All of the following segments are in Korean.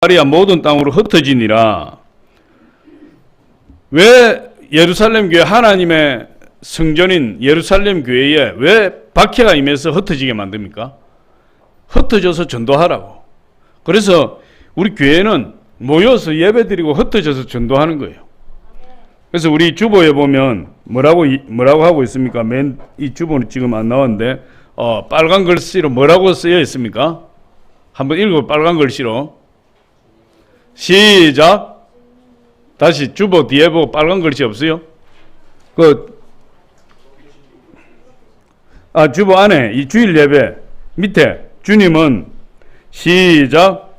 사마리아 모든 땅으로 흩어지니라. 왜 예루살렘 교회, 하나님의 성전인 예루살렘 교회에 왜 박해가 임해서 흩어지게 만듭니까? 흩어져서 전도하라고. 그래서 우리 교회는 모여서 예배드리고 흩어져서 전도하는 거예요. 그래서 우리 주보에 보면 뭐라고 하고 있습니까? 이 주보는 지금 안 나왔는데 빨간 글씨로 뭐라고 쓰여 있습니까? 한번 읽어. 빨간 글씨로 시작. 다시 주보 뒤에 보고 빨간 글씨 없어요? 주보 안에 이 주일 예배 밑에 주님은 시작.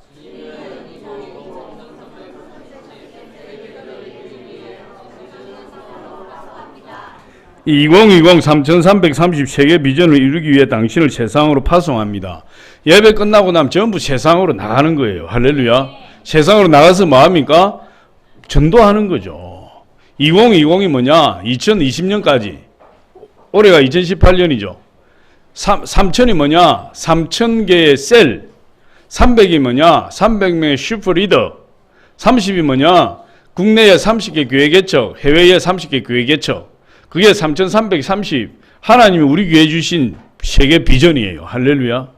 2020 3333개 비전을 이루기 위해 당신을 세상으로 파송합니다. 예배 끝나고 나면 전부 세상으로 나가는 거예요. 할렐루야. 세상으로 나가서 뭐 합니까? 전도하는 거죠. 2020이 뭐냐? 2020년까지. 올해가 2018년이죠. 3000이 뭐냐? 3000개의 셀. 300이 뭐냐? 300명의 슈퍼리더. 30이 뭐냐? 국내에 30개 교회 개척, 해외에 30개 교회 개척. 그게 3330. 하나님이 우리 교회 주신 세계 비전이에요. 할렐루야.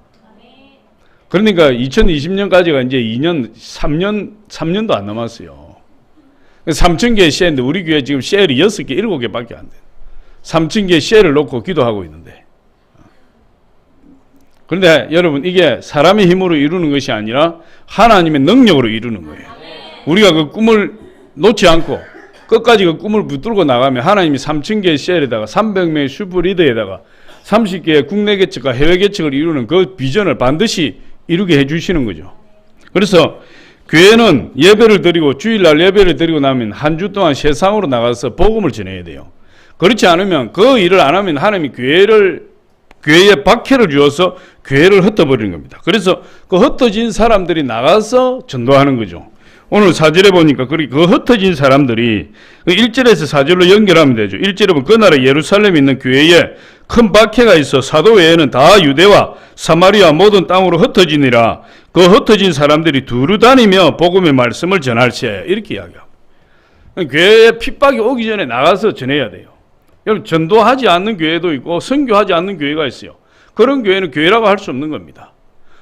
그러니까 2020년까지가 이제 3년도 안 남았어요. 3000개의 셀인데 우리 교회 지금 셀이 6개, 7개밖에 안 돼요. 3000개의 셀을 놓고 기도하고 있는데. 그런데 여러분, 이게 사람의 힘으로 이루는 것이 아니라 하나님의 능력으로 이루는 거예요. 우리가 그 꿈을 놓지 않고 끝까지 그 꿈을 붙들고 나가면 하나님이 3000개의 셀에다가 300명의 슈퍼리더에다가 30개의 국내 개척과 해외 개척을 이루는 그 비전을 반드시 이루게 해주시는 거죠. 그래서 교회는 예배를 드리고 주일날 예배를 드리고 나면 한 주 동안 세상으로 나가서 복음을 전해야 돼요. 그렇지 않으면 그 일을 안 하면 하나님이 교회에 박해를 주어서 교회를 흩어버리는 겁니다. 그래서 그 흩어진 사람들이 나가서 전도하는 거죠. 오늘 4절에 보니까 그 흩어진 사람들이 1절에서 4절로 연결하면 되죠. 1절에 보면 그 나라 예루살렘에 있는 교회에 큰 박해가 있어 사도 외에는 다 유대와 사마리아 모든 땅으로 흩어지니라. 그 흩어진 사람들이 두루 다니며 복음의 말씀을 전할세. 이렇게 이야기합니다. 교회에 핍박이 오기 전에 나가서 전해야 돼요. 여러분, 전도하지 않는 교회도 있고 선교하지 않는 교회가 있어요. 그런 교회는 교회라고 할 수 없는 겁니다.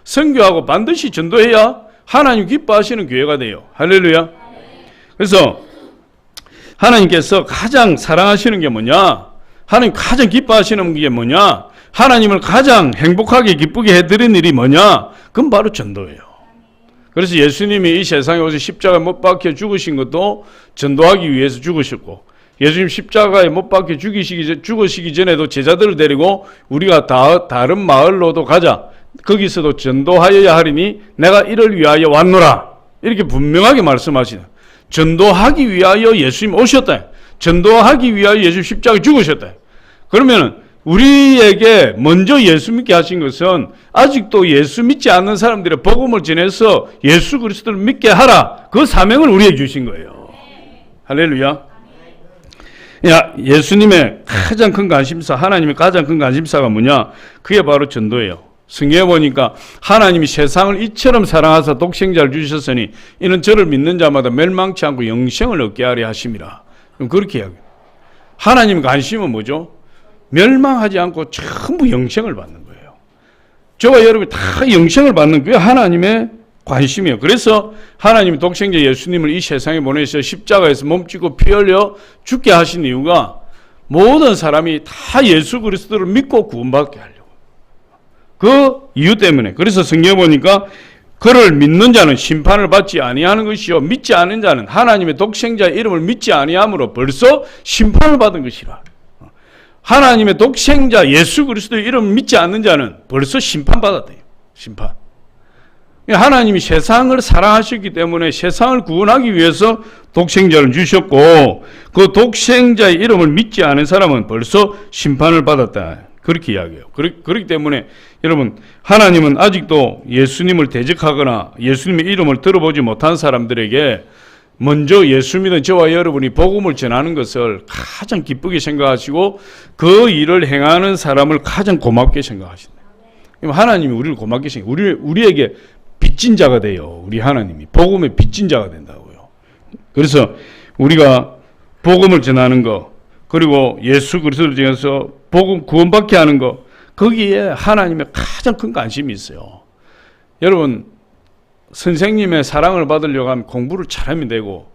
선교하고 반드시 전도해야 하나님 기뻐하시는 교회가 돼요. 할렐루야. 그래서 하나님께서 가장 사랑하시는 게 뭐냐? 하나님 가장 기뻐하시는 게 뭐냐? 하나님을 가장 행복하게 기쁘게 해드리는 일이 뭐냐? 그건 바로 전도예요. 그래서 예수님이 이 세상에 오셔서 십자가에 못 박혀 죽으신 것도 전도하기 위해서 죽으셨고, 예수님 십자가에 못 박혀 죽으시기 전에도 제자들을 데리고 우리가 다른 마을로도 가자. 거기서도 전도하여야 하리니 내가 이를 위하여 왔노라. 이렇게 분명하게 말씀하시는. 전도하기 위하여 예수님 오셨다. 전도하기 위하여 예수 십자가에 죽으셨다. 그러면 우리에게 먼저 예수 믿게 하신 것은 아직도 예수 믿지 않는 사람들의 복음을 전해서 예수 그리스도를 믿게 하라. 그 사명을 우리에게 주신 거예요. 할렐루야. 예수님의 가장 큰 관심사, 하나님의 가장 큰 관심사가 뭐냐? 그게 바로 전도예요. 성경에 보니까 하나님이 세상을 이처럼 사랑하사 독생자를 주셨으니 이는 저를 믿는 자마다 멸망치 않고 영생을 얻게 하려 하심이라. 그렇게 이야기해요. 하나님의 관심은 뭐죠? 멸망하지 않고 전부 영생을 받는 거예요. 저와 여러분이 다 영생을 받는 게 하나님의 관심이에요. 그래서 하나님이 독생자 예수님을 이 세상에 보내셔 십자가에서 몸짓고 피 흘려 죽게 하신 이유가 모든 사람이 다 예수 그리스도를 믿고 구원받게 하려고. 그 이유 때문에. 그래서 성경에 보니까 그를 믿는 자는 심판을 받지 아니하는 것이요 믿지 않는 자는 하나님의 독생자의 이름을 믿지 아니함으로 벌써 심판을 받은 것이라. 하나님의 독생자 예수 그리스도의 이름을 믿지 않는 자는 벌써 심판받았대요. 심판. 하나님이 세상을 사랑하셨기 때문에 세상을 구원하기 위해서 독생자를 주셨고 그 독생자의 이름을 믿지 않은 사람은 벌써 심판을 받았다. 그렇게 이야기해요. 그렇기 때문에 여러분, 하나님은 아직도 예수님을 대적하거나 예수님의 이름을 들어보지 못한 사람들에게 먼저 예수 믿은 저와 여러분이 복음을 전하는 것을 가장 기쁘게 생각하시고 그 일을 행하는 사람을 가장 고맙게 생각하신다. 하나님이 우리를 고맙게 생각해요. 우리에게 빚진 자가 돼요. 우리 하나님이 복음의 빚진 자가 된다고요. 그래서 우리가 복음을 전하는 거, 그리고 예수 그리스도를 통해서 복음 구원받게 하는 거, 거기에 하나님의 가장 큰 관심이 있어요. 여러분, 선생님의 사랑을 받으려고 하면 공부를 잘하면 되고,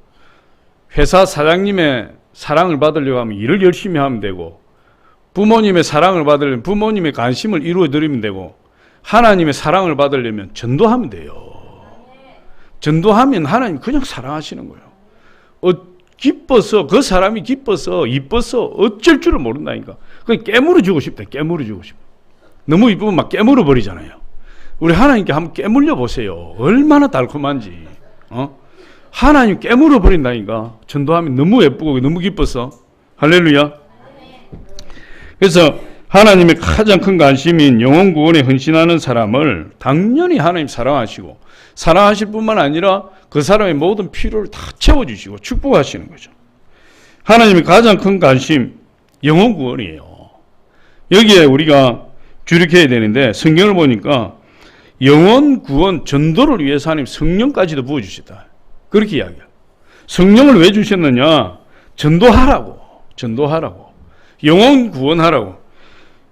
회사 사장님의 사랑을 받으려고 하면 일을 열심히 하면 되고, 부모님의 사랑을 받으려면 부모님의 관심을 이루어 드리면 되고, 하나님의 사랑을 받으려면 전도하면 돼요. 전도하면 하나님 그냥 사랑하시는 거예요. 기뻐서, 그 사람이 기뻐서 이뻐서 어쩔 줄을 모른다니까. 그냥 깨물어 주고 싶다. 깨물어 주고 싶다. 너무 이쁘면 막 깨물어 버리잖아요. 우리 하나님께 한번 깨물려 보세요. 얼마나 달콤한지. 하나님 깨물어 버린다니까. 전도하면 너무 예쁘고 너무 기뻐서. 할렐루야. 그래서 하나님의 가장 큰 관심인 영혼 구원에 헌신하는 사람을 당연히 하나님 사랑하시고, 사랑하실 뿐만 아니라 그 사람의 모든 필요를 다 채워주시고 축복하시는 거죠. 하나님의 가장 큰 관심, 영혼 구원이에요. 여기에 우리가 주력해야 되는데, 성경을 보니까 영혼 구원 전도를 위해서 하나님 성령까지도 부어주셨다. 그렇게 이야기해요. 성령을 왜 주셨느냐? 전도하라고. 영혼 구원하라고.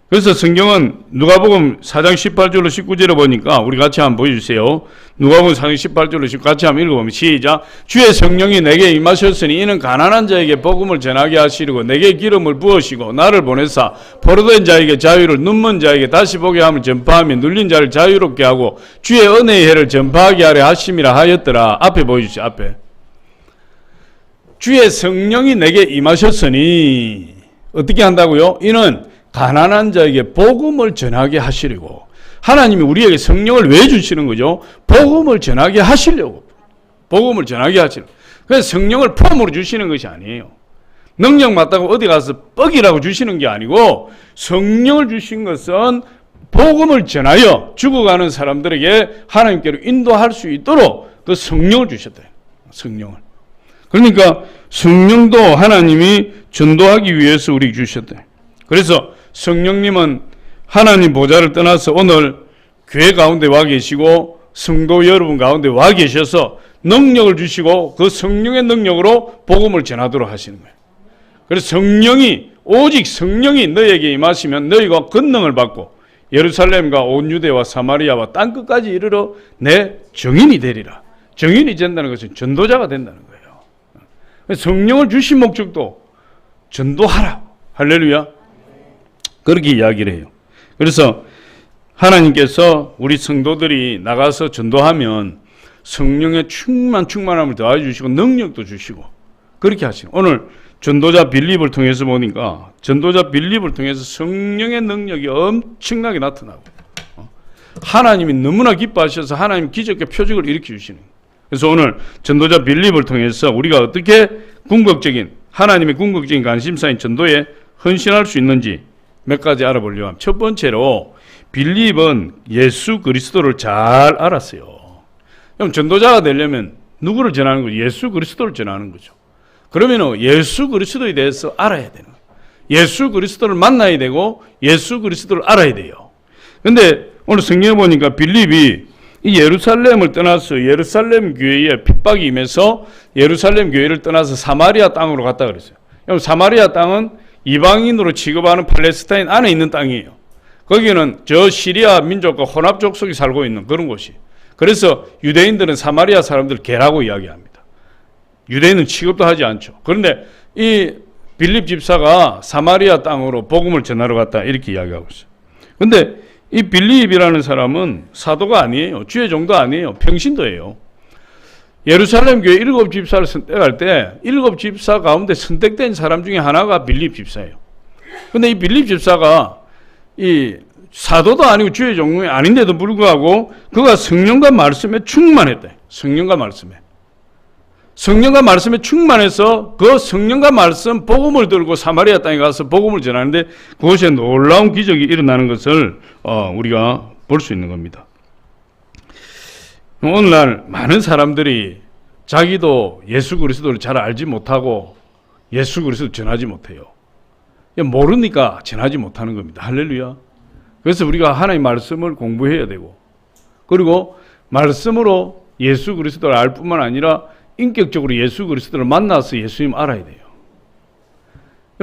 그래서 성경은 누가복음 4장 18절로 19절에 보니까, 우리 같이 한번 보여주세요. 누가복음 4장 18절로 19절 같이 한번 읽어보면 시작. 주의 성령이 내게 임하셨으니 이는 가난한 자에게 복음을 전하게 하시려고 내게 기름을 부으시고 나를 보내사 포로된 자에게 자유를, 눈먼 자에게 다시 보게 함을 전파하며 눌린 자를 자유롭게 하고 주의 은혜의 해를 전파하게 하려 하심이라 하였더라. 앞에 보여주세요. 앞에. 주의 성령이 내게 임하셨으니 어떻게 한다고요? 이는 가난한 자에게 복음을 전하게 하시려고. 하나님이 우리에게 성령을 왜 주시는 거죠? 복음을 전하게 하시려고. 복음을 전하게 하시려고. 그래서 성령을 폼으로 주시는 것이 아니에요. 능력 맞다고 어디 가서 뻑이라고 주시는 게 아니고, 성령을 주신 것은 복음을 전하여 죽어가는 사람들에게 하나님께로 인도할 수 있도록 그 성령을 주셨다. 성령을. 그러니까 성령도 하나님이 전도하기 위해서 우리에게 주셨다. 그래서 성령님은 하나님 보좌를 떠나서 오늘 교회 가운데 와 계시고 성도 여러분 가운데 와 계셔서 능력을 주시고 그 성령의 능력으로 복음을 전하도록 하시는 거예요. 그래서 성령이, 오직 성령이 너에게 임하시면 너희가 권능을 받고 예루살렘과 온 유대와 사마리아와 땅끝까지 이르러 내 증인이 되리라. 증인이 된다는 것은 전도자가 된다는 거예요. 성령을 주신 목적도 전도하라. 할렐루야. 그렇게 이야기를 해요. 그래서 하나님께서 우리 성도들이 나가서 전도하면 성령의 충만함을 더해주시고 능력도 주시고 그렇게 하시는. 오늘 전도자 빌립을 통해서 보니까 전도자 빌립을 통해서 성령의 능력이 엄청나게 나타나고 하나님이 너무나 기뻐하셔서 하나님 기적과 표적을 일으켜 주시는. 그래서 오늘 전도자 빌립을 통해서 우리가 어떻게 하나님의 궁극적인 관심사인 전도에 헌신할 수 있는지 몇 가지 알아보려고 합니다. 첫 번째로 빌립은 예수 그리스도를 잘 알았어요. 그럼 전도자가 되려면 누구를 전하는 거죠? 예수 그리스도를 전하는 거죠. 그러면 예수 그리스도에 대해서 알아야 되는 거예요. 예수 그리스도를 만나야 되고 예수 그리스도를 알아야 돼요. 그런데 오늘 성경에 보니까 빌립이 이 예루살렘을 떠나서 예루살렘 교회에 핍박이 임해서 예루살렘 교회를 떠나서 사마리아 땅으로 갔다 그랬어요. 사마리아 땅은 이방인으로 취급하는 팔레스타인 안에 있는 땅이에요. 거기는 저 시리아 민족과 혼합 족속이 살고 있는 그런 곳이. 그래서 유대인들은 사마리아 사람들 개라고 이야기합니다. 유대인은 취급도 하지 않죠. 그런데 이 빌립 집사가 사마리아 땅으로 복음을 전하러 갔다 이렇게 이야기하고 있어요. 그런데 이 빌립이라는 사람은 사도가 아니에요. 주의 종도 아니에요. 평신도예요. 예루살렘 교회 7집사를 선택할 때 7집사 가운데 선택된 사람 중에 하나가 빌립 집사예요. 그런데 이 빌립 집사가 이 사도도 아니고 주의 종이 아닌데도 불구하고 그가 성령과 말씀에 충만했다. 성령과 말씀에 충만해서 그 성령과 말씀 복음을 들고 사마리아 땅에 가서 복음을 전하는데 그것에 놀라운 기적이 일어나는 것을 우리가 볼 수 있는 겁니다. 오늘날 많은 사람들이 자기도 예수 그리스도를 잘 알지 못하고 예수 그리스도를 전하지 못해요. 모르니까 전하지 못하는 겁니다. 할렐루야. 그래서 우리가 하나님의 말씀을 공부해야 되고, 그리고 말씀으로 예수 그리스도를 알 뿐만 아니라 인격적으로 예수 그리스도를 만나서 예수님 알아야 돼요.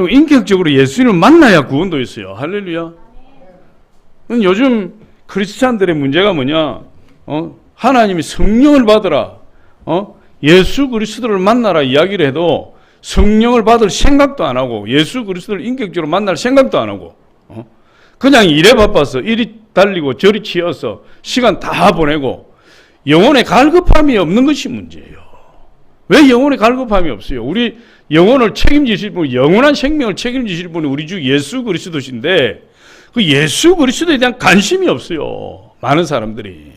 인격적으로 예수님을 만나야 구원도 있어요. 할렐루야. 요즘 크리스찬들의 문제가 뭐냐? 하나님이 성령을 받으라. 예수 그리스도를 만나라 이야기를 해도 성령을 받을 생각도 안 하고 예수 그리스도를 인격적으로 만날 생각도 안 하고 그냥 일에 바빠서 이리 달리고 저리 치여서 시간 다 보내고 영혼의 갈급함이 없는 것이 문제예요. 왜 영혼의 갈급함이 없어요? 우리 영혼을 책임지실 분, 영원한 생명을 책임지실 분이 우리 주 예수 그리스도신데 그 예수 그리스도에 대한 관심이 없어요. 많은 사람들이.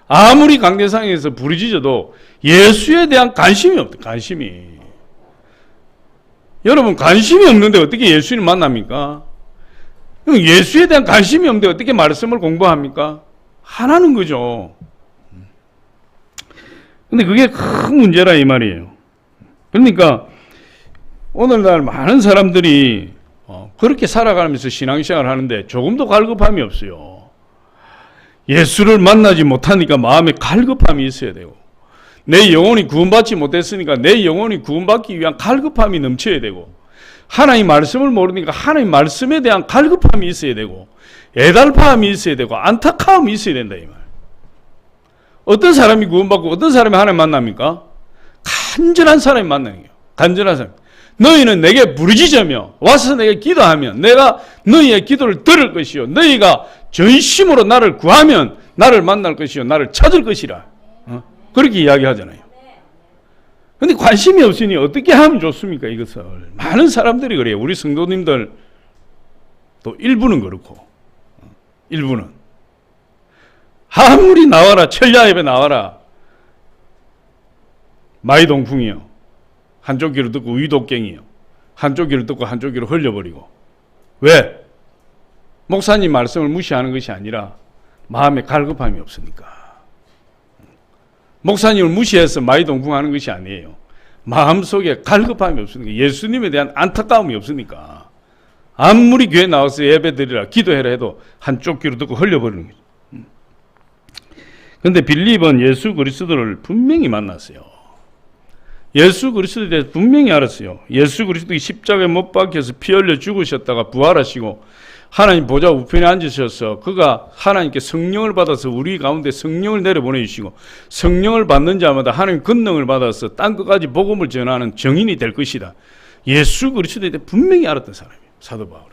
아무리 강대상에서 부르짖어도 예수에 대한 관심이 없다. 관심이. 여러분 관심이 없는데 어떻게 예수님을 만납니까? 예수에 대한 관심이 없는데 어떻게 말씀을 공부합니까? 하나는 거죠. 근데 그게 큰 문제라 이 말이에요. 그러니까 오늘날 많은 사람들이 그렇게 살아가면서 신앙생활을 하는데 조금도 갈급함이 없어요. 예수를 만나지 못하니까 마음에 갈급함이 있어야 되고 내 영혼이 구원받지 못했으니까 내 영혼이 구원받기 위한 갈급함이 넘쳐야 되고 하나님 말씀을 모르니까 하나님 말씀에 대한 갈급함이 있어야 되고 애달파함이 있어야 되고 안타까움이 있어야 된다 이 말. 어떤 사람이 구원받고 어떤 사람이 하나님 만납니까? 간절한 사람이 만나는 거예요. 간절한 사람. 너희는 내게 부르짖으며 와서 내게 기도하면 내가 너희의 기도를 들을 것이요 너희가 전심으로 나를 구하면 나를 만날 것이요 나를 찾을 것이라. 그렇게 이야기하잖아요. 근데 관심이 없으니 어떻게 하면 좋습니까? 이것을. 많은 사람들이 그래요. 우리 성도님들 또 일부는 그렇고 일부는 아무리 나와라 천야예배 나와라 마이동풍이요. 한쪽 귀로 듣고 위독갱이요. 한쪽 귀로 듣고 한쪽 귀로 흘려버리고. 왜? 목사님 말씀을 무시하는 것이 아니라 마음에 갈급함이 없으니까. 목사님을 무시해서 마이동풍하는 것이 아니에요. 마음속에 갈급함이 없으니까. 예수님에 대한 안타까움이 없으니까. 아무리 교회 나와서 예배드리라 기도해라 해도 한쪽 귀로 듣고 흘려버리는 거죠. 그런데 빌립은 예수 그리스도를 분명히 만났어요. 예수 그리스도에 대해서 분명히 알았어요. 예수 그리스도가 십자가에 못 박혀서 피 흘려 죽으셨다가 부활하시고 하나님 보좌 우편에 앉으셔서 그가 하나님께 성령을 받아서 우리 가운데 성령을 내려보내주시고 성령을 받는 자마다 하나님 권능을 받아서 땅끝까지 복음을 전하는 정인이 될 것이다. 예수 그리스도에 대해 분명히 알았던 사람이에요. 사도 바울.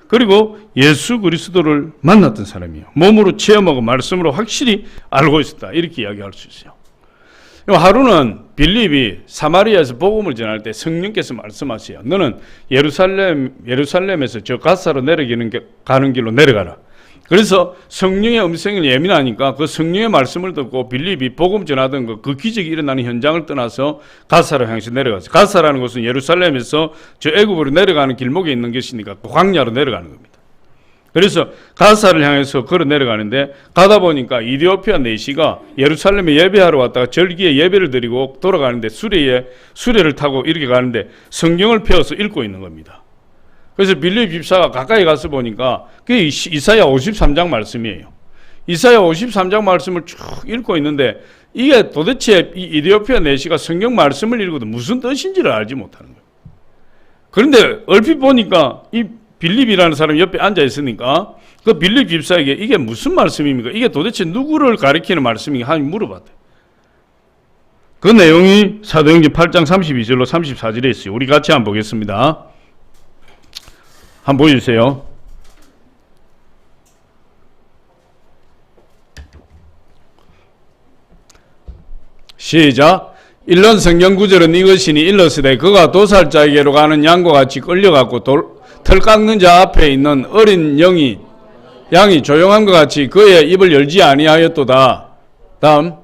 그리고 예수 그리스도를 만났던 사람이에요. 몸으로 체험하고 말씀으로 확실히 알고 있었다. 이렇게 이야기할 수 있어요. 하루는 빌립이 사마리아에서 복음을 전할 때 성령께서 말씀하세요. 너는 예루살렘에서 저 가사로 가는 길로 내려가라. 그래서 성령의 음성을 예민하니까 그 성령의 말씀을 듣고 빌립이 복음 전하던 그 기적이 일어나는 현장을 떠나서 가사로 향해서 내려갔어요. 가사라는 것은 예루살렘에서 저 애굽으로 내려가는 길목에 있는 것이니까 그 광야로 내려가는 겁니다. 그래서 가사를 향해서 걸어 내려가는데 가다 보니까 이디오피아 내시가 예루살렘에 예배하러 왔다가 절기에 예배를 드리고 돌아가는데 수레를 타고 이렇게 가는데 성경을 펴서 읽고 있는 겁니다. 그래서 빌립 집사가 가까이 가서 보니까 그게 이사야 53장 말씀이에요. 이사야 53장 말씀을 쭉 읽고 있는데 이게 도대체 이 이디오피아 내시가 성경 말씀을 읽어도 무슨 뜻인지를 알지 못하는 거예요. 그런데 얼핏 보니까 이 빌립이라는 사람이 옆에 앉아 있으니까 그 빌립 집사에게 이게 무슨 말씀입니까? 이게 도대체 누구를 가리키는 말씀인가 하니 물어봤대요. 그 내용이 사도행전 8장 32절로 34절에 있어요. 우리 같이 한번 보겠습니다. 한번 보여주세요. 시작. 일론 성경 구절은 이것이니 일러스되 그가 도살자에게로 가는 양과 같이 끌려갔고 털 깎는 자 앞에 있는 어린 양이 조용함과 같이 그의 입을 열지 아니하였도다. 다음.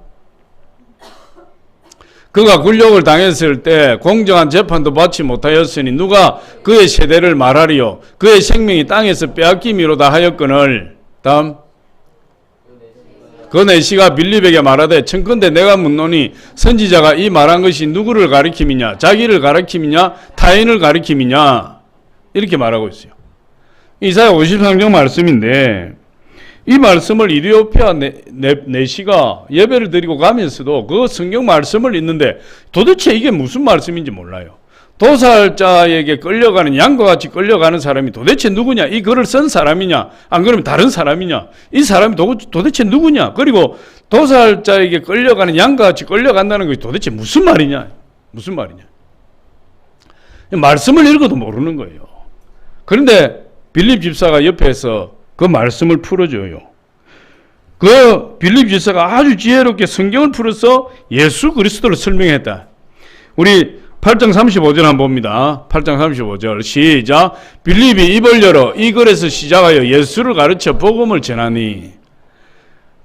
그가 굴욕을 당했을 때 공정한 재판도 받지 못하였으니 누가 그의 세대를 말하리요. 그의 생명이 땅에서 빼앗김이로다 하였거늘. 다음. 그 내시가 빌립에게 말하되 청컨대 내가 묻노니 선지자가 이 말한 것이 누구를 가리킴이냐 자기를 가리킴이냐 타인을 가리킴이냐 이렇게 말하고 있어요. 이사야 53장 말씀인데 이 말씀을 이디오피아 내시가 예배를 드리고 가면서도 그 성경 말씀을 읽는데 도대체 이게 무슨 말씀인지 몰라요. 도살자에게 끌려가는 양과 같이 끌려가는 사람이 도대체 누구냐? 이 글을 쓴 사람이냐? 안 그러면 다른 사람이냐? 이 사람이 도대체 누구냐? 그리고 도살자에게 끌려가는 양과 같이 끌려간다는 것이 도대체 무슨 말이냐? 무슨 말이냐? 말씀을 읽어도 모르는 거예요. 그런데 빌립 집사가 옆에서 그 말씀을 풀어줘요. 그 빌립 집사가 아주 지혜롭게 성경을 풀어서 예수 그리스도를 설명했다. 우리 8장 35절 한번 봅니다. 8장 35절 시작. 빌립이 입을 열어 이 글에서 시작하여 예수를 가르쳐 복음을 전하니.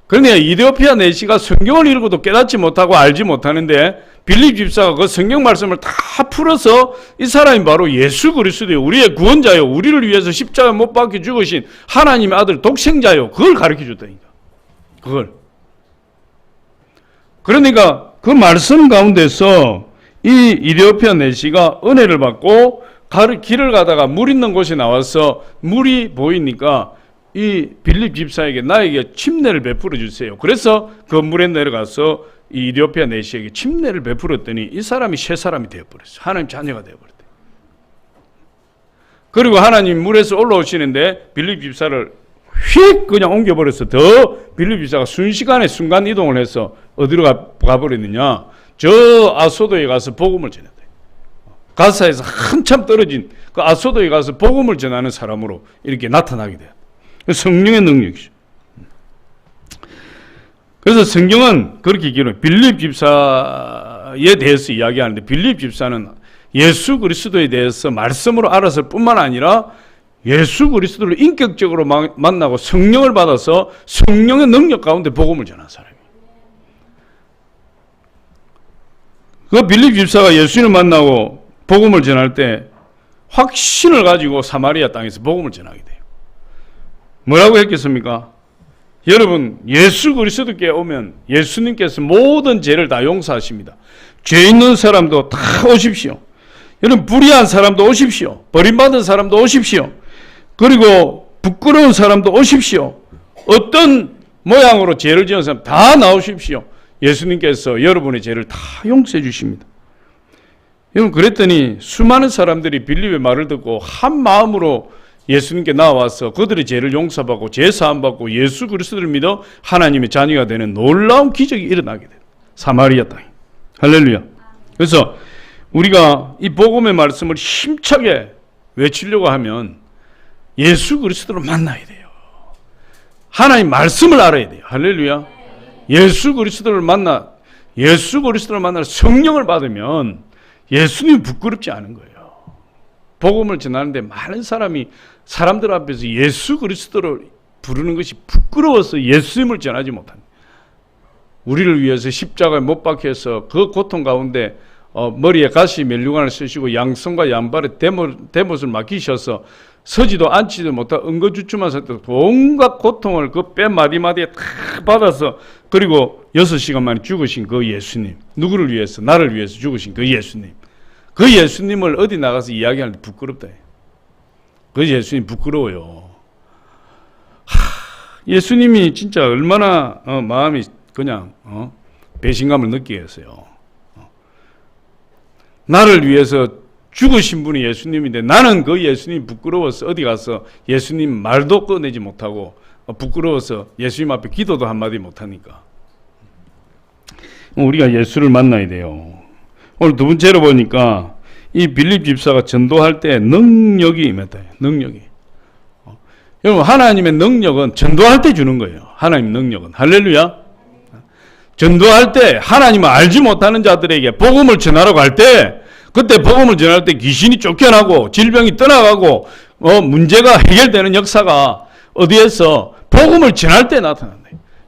그러니까 이디오피아 내시가 성경을 읽어도 깨닫지 못하고 알지 못하는데 빌립 집사가 그 성경 말씀을 다 풀어서 이 사람이 바로 예수 그리스도요, 우리의 구원자요, 우리를 위해서 십자가에 못 박혀 죽으신 하나님의 아들 독생자요, 그걸 가르쳐 줬다니까. 그걸. 그러니까 그 말씀 가운데서 이 이디오피아 내시가 은혜를 받고 길을 가다가 물 있는 곳에 나와서 물이 보이니까 이 빌립 집사에게 나에게 침례를 베풀어 주세요. 그래서 그 물에 내려가서 이 이디오피아 내시에게 침례를 베풀었더니 이 사람이 새 사람이 되어버렸어요. 하나님 자녀가 되어버렸대요. 그리고 하나님 물에서 올라오시는데 빌립 집사를 휙 그냥 옮겨버려서 더 빌립 집사가 순식간에 순간 이동을 해서 어디로 가버렸느냐, 저 아소도에 가서 복음을 전했다. 가사에서 한참 떨어진 그 아소도에 가서 복음을 전하는 사람으로 이렇게 나타나게 돼요. 성령의 능력이죠. 그래서 성경은 그렇게 기록해요. 빌립 집사에 대해서 이야기하는데 빌립 집사는 예수 그리스도에 대해서 말씀으로 알았을 뿐만 아니라 예수 그리스도를 인격적으로 만나고 성령을 받아서 성령의 능력 가운데 복음을 전한 사람이에요. 그 빌립 집사가 예수님을 만나고 복음을 전할 때 확신을 가지고 사마리아 땅에서 복음을 전하게 돼요. 뭐라고 했겠습니까? 여러분, 예수 그리스도께 오면 예수님께서 모든 죄를 다 용서하십니다. 죄 있는 사람도 다 오십시오. 여러분, 불의한 사람도 오십시오. 버림받은 사람도 오십시오. 그리고 부끄러운 사람도 오십시오. 어떤 모양으로 죄를 지은 사람 다 나오십시오. 예수님께서 여러분의 죄를 다 용서해 주십니다. 여러분, 그랬더니 수많은 사람들이 빌립의 말을 듣고 한 마음으로 예수님께 나와서 그들의 죄를 용서받고 죄사함받고 예수 그리스도를 믿어 하나님의 자녀가 되는 놀라운 기적이 일어나게 돼요. 사마리아 땅에. 할렐루야. 그래서 우리가 이 복음의 말씀을 힘차게 외치려고 하면 예수 그리스도를 만나야 돼요. 하나님 말씀을 알아야 돼요. 할렐루야. 예수 그리스도를 만나 성령을 받으면 예수님이 부끄럽지 않은 거예요. 복음을 전하는데 많은 사람들 앞에서 예수 그리스도를 부르는 것이 부끄러워서 예수님을 전하지 못합니다. 우리를 위해서 십자가에 못 박혀서 그 고통 가운데 머리에 가시 멜류관을 쓰시고 양손과 양발에 대못을 맡기셔서 서지도 앉지도 못하고 응거주춤만 섰다 온갖 고통을 그 뼈 마디마디에 다 받아서 그리고 6시간 만에 죽으신 그 예수님, 누구를 위해서? 나를 위해서 죽으신 그 예수님, 그 예수님을 어디 나가서 이야기하는데 부끄럽다. 그 예수님 부끄러워요. 예수님이 진짜 얼마나 마음이 그냥 배신감을 느끼게 했어요. 나를 위해서 죽으신 분이 예수님인데 나는 그 예수님이 부끄러워서 어디 가서 예수님 말도 꺼내지 못하고 부끄러워서 예수님 앞에 기도도 한마디 못하니까. 우리가 예수를 만나야 돼요. 오늘 두 번째로 보니까 이 빌립 집사가 전도할 때 능력이 임했다. 능력이. 여러분, 하나님의 능력은 전도할 때 주는 거예요. 하나님의 능력은. 할렐루야. 전도할 때 하나님을 알지 못하는 자들에게 복음을 전하러 갈 때, 그때 복음을 전할 때 귀신이 쫓겨나고 질병이 떠나가고 문제가 해결되는 역사가 어디에서? 복음을 전할 때 나타난다.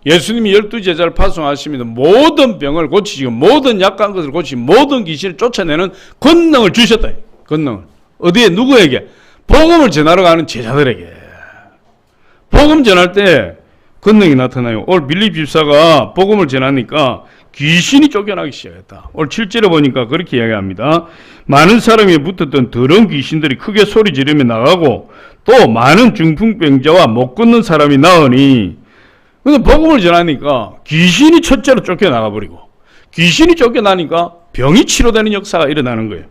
예수님이 12제자를 파송하시면서 모든 병을 고치시고 모든 약한 것을 고치시고 모든 귀신을 쫓아내는 권능을 주셨다. 권능을. 어디에? 누구에게? 복음을 전하러 가는 제자들에게. 복음 전할 때 권능이 나타나요. 오늘 빌립 집사가 복음을 전하니까 귀신이 쫓겨나기 시작했다. 오늘 7절에 보니까 그렇게 이야기합니다. 많은 사람이 붙었던 더러운 귀신들이 크게 소리 지르며 나가고 또 많은 중풍병자와 못 걷는 사람이 나으니 근데 복음을 전하니까 귀신이 첫째로 쫓겨나가 버리고, 귀신이 쫓겨나니까 병이 치료되는 역사가 일어나는 거예요.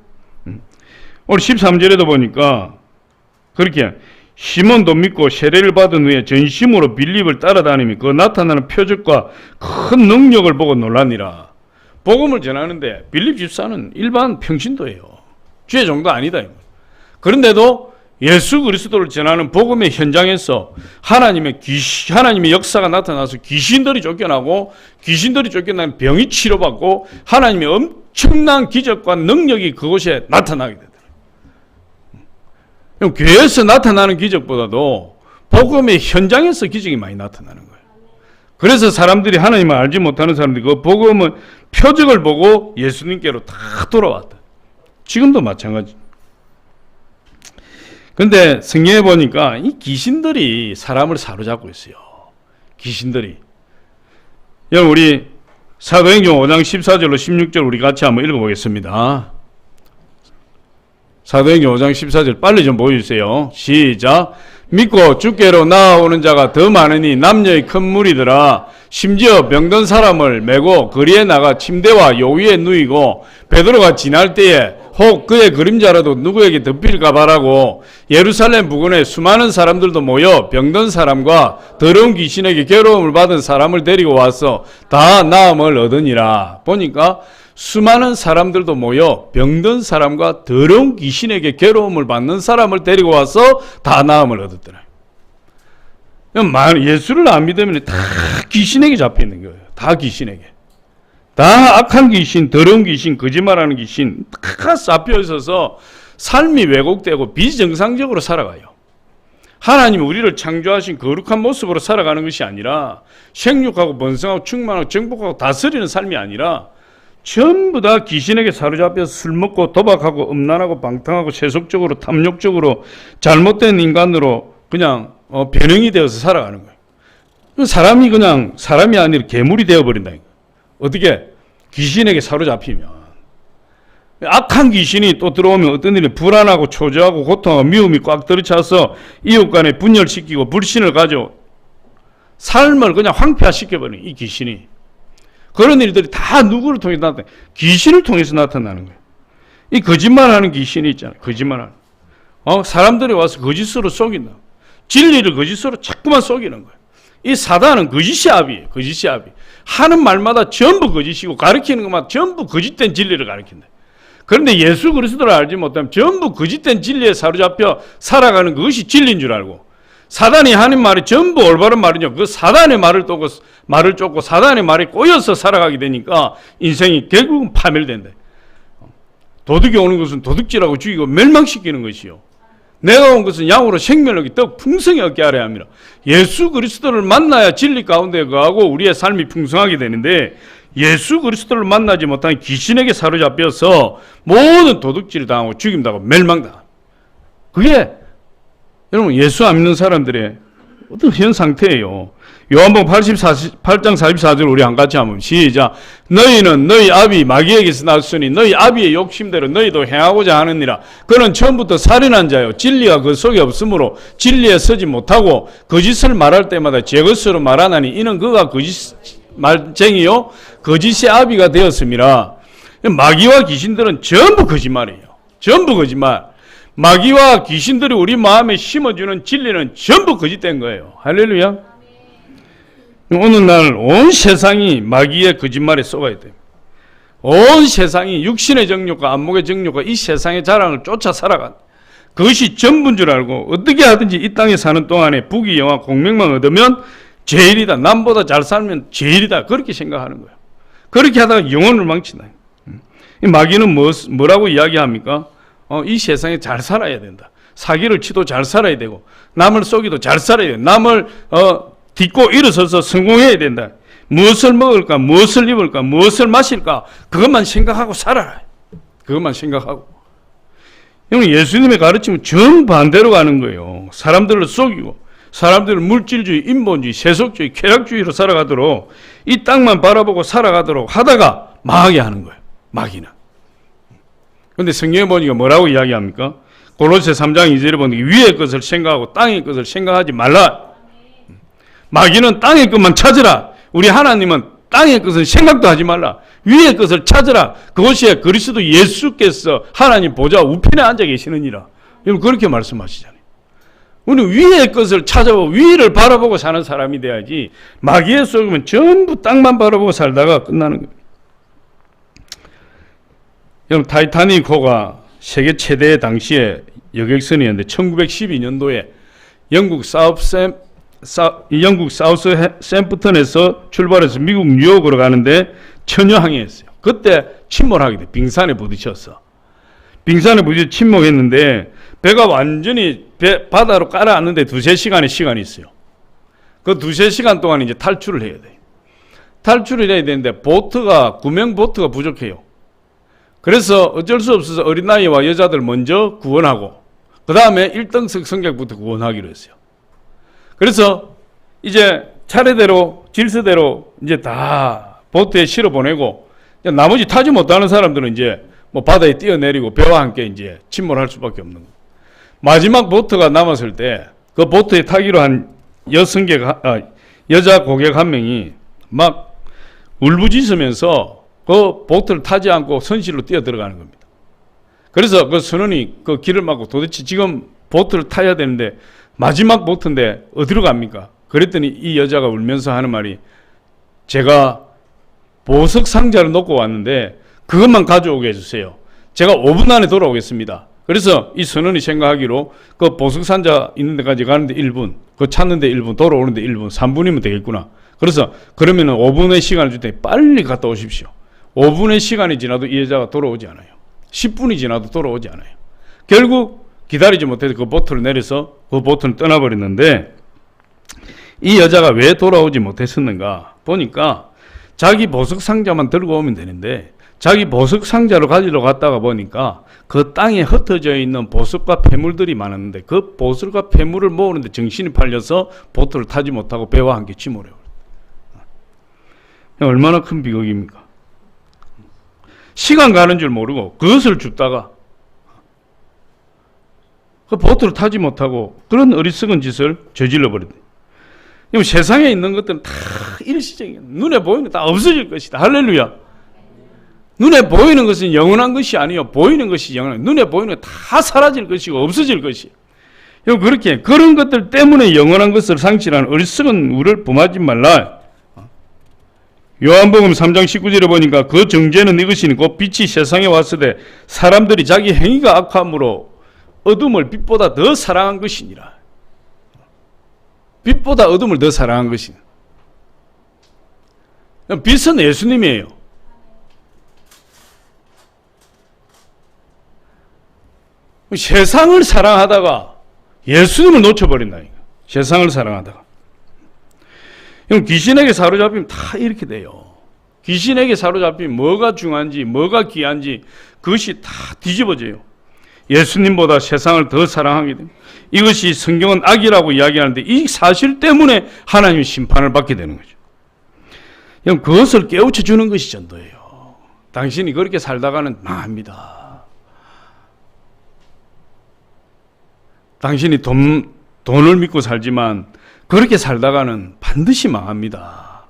오늘 13절에도 보니까 그렇게 시몬도 믿고 세례를 받은 후에 전심으로 빌립을 따라다니며 그 나타나는 표적과 큰 능력을 보고 놀라니라. 복음을 전하는데 빌립 집사는 일반 평신도예요. 주의 종도 아니다. 그런데도 예수 그리스도를 전하는 복음의 현장에서 하나님의 역사가 나타나서 귀신들이 쫓겨나고, 귀신들이 쫓겨나는 병이 치료받고, 하나님의 엄청난 기적과 능력이 그곳에 나타나게 되더라고요. 교회에서 나타나는 기적보다도 복음의 현장에서 기적이 많이 나타나는 거예요. 그래서 사람들이, 하나님을 알지 못하는 사람들이 그 복음의 표적을 보고 예수님께로 다 돌아왔다. 지금도 마찬가지. 근데 성경에 보니까 이 귀신들이 사람을 사로잡고 있어요. 귀신들이. 여러분, 우리 사도행전 5장 14절로 16절 우리 같이 한번 읽어보겠습니다. 사도행전 5장 14절 빨리 좀 보여주세요. 시작. 믿고 주께로 나아오는 자가 더 많으니 남녀의 큰 무리더라. 심지어 병든 사람을 메고 거리에 나가 침대와 요 위에 누이고 베드로가 지날 때에 혹 그의 그림자라도 누구에게 덮일까 바라고 예루살렘 부근에 수많은 사람들도 모여 병든 사람과 더러운 귀신에게 괴로움을 받은 사람을 데리고 와서 다 나음을 얻으니라. 보니까 수많은 사람들도 모여 병든 사람과 더러운 귀신에게 괴로움을 받는 사람을 데리고 와서 다 나음을 얻었더라. 예수를 안 믿으면 다 귀신에게 잡혀 있는 거예요. 다 귀신에게. 다 악한 귀신, 더러운 귀신, 거짓말하는 귀신 다 잡혀 있어서 삶이 왜곡되고 비정상적으로 살아가요. 하나님이 우리를 창조하신 거룩한 모습으로 살아가는 것이 아니라 생육하고 번성하고 충만하고 정복하고 다스리는 삶이 아니라 전부 다 귀신에게 사로잡혀서 술 먹고 도박하고 음란하고 방탕하고 세속적으로 탐욕적으로 잘못된 인간으로 그냥 변형이 되어서 살아가는 거예요. 사람이 그냥 사람이 아니라 괴물이 되어버린다니까. 어떻게? 귀신에게 사로잡히면. 악한 귀신이 또 들어오면 어떤 일이 불안하고 초조하고 고통하고 미움이 꽉 들이차서 이웃 간에 분열시키고 불신을 가지고 삶을 그냥 황폐화시켜버리는 이 귀신이. 그런 일들이 다 누구를 통해서 나타나요? 귀신을 통해서 나타나는 거예요. 이 거짓말하는 귀신이 있잖아요. 거짓말하는. 사람들이 와서 거짓으로 속인다. 진리를 거짓으로 자꾸만 속이는 거예요. 이 사단은 거짓이 압이에요. 거짓이 압이. 하는 말마다 전부 거짓이고 가르치는 것마다 전부 거짓된 진리를 가르친다. 그런데 예수 그리스도를 알지 못하면 전부 거짓된 진리에 사로잡혀 살아가는 그것이 진리인 줄 알고, 사단이 하는 말이 전부 올바른 말이냐, 그 사단의 말을 쫓고 사단의 말에 꼬여서 살아가게 되니까 인생이 결국은 파멸된다. 도둑이 오는 것은 도둑질하고 죽이고 멸망시키는 것이요, 내가 온 것은 양으로 생명을 얻기 더 풍성히 얻게 하려 함이라. 예수 그리스도를 만나야 진리 가운데 거하고 우리의 삶이 풍성하게 되는데, 예수 그리스도를 만나지 못한 귀신에게 사로잡혀서 모든 도둑질을 당하고 죽임당하고 멸망당하고, 그게 여러분 예수 안 믿는 사람들의 어떤 현 상태예요. 요한복음 8장 44절 우리 한같이 한번 시작. 너희는 너희 아비 마귀에게서 났으니 너희 아비의 욕심대로 너희도 행하고자 하느니라. 그는 처음부터 살인한 자요, 진리가 그 속에 없으므로 진리에 서지 못하고 거짓을 말할 때마다 제 것으로 말하나니 이는 그가 거짓 말쟁이요 거짓의 아비가 되었음이라. 마귀와 귀신들은 전부 거짓말이에요. 전부 거짓말. 마귀와 귀신들이 우리 마음에 심어주는 진리는 전부 거짓된 거예요. 할렐루야. 오늘날 온 세상이 마귀의 거짓말에 속아야 돼요. 온 세상이 육신의 정욕과 안목의 정욕과 이 세상의 자랑을 쫓아 살아간, 그것이 전부인 줄 알고 어떻게 하든지 이 땅에 사는 동안에 부귀 영화 공명만 얻으면 제일이다, 남보다 잘 살면 제일이다, 그렇게 생각하는 거예요. 그렇게 하다가 영혼을 망친다. 이 마귀는 뭐라고 이야기합니까? 이 세상에 잘 살아야 된다. 사기를 치도 잘 살아야 되고, 남을 속이도 잘 살아야 된다. 남을 딛고 일어서서 성공해야 된다. 무엇을 먹을까, 무엇을 입을까, 무엇을 마실까, 그것만 생각하고 살아라. 그것만 생각하고. 예수님의 가르침은 전 반대로 가는 거예요. 사람들을 속이고, 사람들을 물질주의, 인본주의, 세속주의, 쾌락주의로 살아가도록, 이 땅만 바라보고 살아가도록 하다가 망하게 하는 거예요. 마귀는. 그런데 성경에 보니까 뭐라고 이야기합니까? 골로새 3장 2절에 보니까 위의 것을 생각하고 땅의 것을 생각하지 말라. 마귀는 땅의 것만 찾으라. 우리 하나님은 땅의 것은 생각도 하지 말라. 위의 것을 찾으라. 그것이 그리스도 예수께서 하나님 보좌 우편에 앉아 계시느니라. 여러분 그렇게 말씀하시잖아요. 우리 위의 것을 찾아보고 위를 바라보고 사는 사람이 돼야지 마귀의 속으면 전부 땅만 바라보고 살다가 끝나는 겁니다. 여러분 타이타닉호가 세계 최대의 당시에 여객선이었는데 1912년도에 영국 사우스샘프턴에서 출발해서 미국 뉴욕으로 가는데 천여항해했어요. 그때 침몰하게 돼. 빙산에 부딪혔어. 빙산에 부딪혀 침몰했는데 배가 완전히 바다로 깔아앉는데 2-3시간의 시간이 있어요. 그 2-3시간 동안 이제 탈출을 해야 돼. 탈출을 해야 되는데 구명 보트가 부족해요. 그래서 어쩔 수 없어서 어린아이와 여자들 먼저 구원하고 그 다음에 1등석 승객부터 구원하기로 했어요. 그래서 이제 차례대로 질서대로 이제 다 보트에 실어 보내고 나머지 타지 못하는 사람들은 이제 뭐 바다에 뛰어내리고 배와 함께 이제 침몰할 수밖에 없는 거예요. 마지막 보트가 남았을 때 그 보트에 타기로 한 여자 고객 한 명이 막 울부짖으면서 그 보트를 타지 않고 선실로 뛰어 들어가는 겁니다. 그래서 그 선원이 그 길을 막고 도대체 지금 보트를 타야 되는데 마지막 보트인데 어디로 갑니까? 그랬더니 이 여자가 울면서 하는 말이 제가 보석 상자를 놓고 왔는데 그것만 가져오게 해주세요. 제가 5분 안에 돌아오겠습니다. 그래서 이 선원이 생각하기로 그 보석 상자 있는 데까지 가는데 1분, 그 찾는데 1분, 돌아오는데 1분, 3분이면 되겠구나. 그래서 그러면은 5분의 시간을 줄 테니 빨리 갔다 오십시오. 5분의 시간이 지나도 이 여자가 돌아오지 않아요. 10분이 지나도 돌아오지 않아요. 결국 기다리지 못해서 그 보트를 내려서 그 보트는 떠나버렸는데 이 여자가 왜 돌아오지 못했었는가 보니까 자기 보석 상자만 들고 오면 되는데 자기 보석 상자를 가지러 갔다가 보니까 그 땅에 흩어져 있는 보석과 폐물들이 많았는데 그 보석과 폐물을 모으는데 정신이 팔려서 보트를 타지 못하고 배와 함께 침몰해요. 얼마나 큰 비극입니까? 시간 가는 줄 모르고 그것을 줍다가 그 보트를 타지 못하고 그런 어리석은 짓을 저질러 버린다. 세상에 있는 것들은 다 일시적이야. 눈에 보이는 다 없어질 것이다. 할렐루야. 눈에 보이는 것은 영원한 것이 아니요. 보이는 것이 영원한. 눈에 보이는 것 다 사라질 것이고 없어질 것이. 그렇게 그런 것들 때문에 영원한 것을 상실하는 어리석은 우를 범하지 말라. 요한복음 3장 19절에 보니까 그 정죄는 이것이니 곧 빛이 세상에 왔으되 사람들이 자기 행위가 악함으로 어둠을 빛보다 더 사랑한 것이니라. 빛보다 어둠을 더 사랑한 것이니. 빛은 예수님이에요. 세상을 사랑하다가 예수님을 놓쳐버린다니까. 세상을 사랑하다가. 귀신에게 사로잡히면 다 이렇게 돼요. 귀신에게 사로잡히면 뭐가 중요한지 뭐가 귀한지 그것이 다 뒤집어져요. 예수님보다 세상을 더 사랑하게 됩니다. 이것이 성경은 악이라고 이야기하는데 이 사실 때문에 하나님의 심판을 받게 되는 거죠. 그것을 깨우쳐 주는 것이 전도예요. 당신이 그렇게 살다가는 망합니다. 당신이 돈을 믿고 살지만 그렇게 살다가는 반드시 망합니다.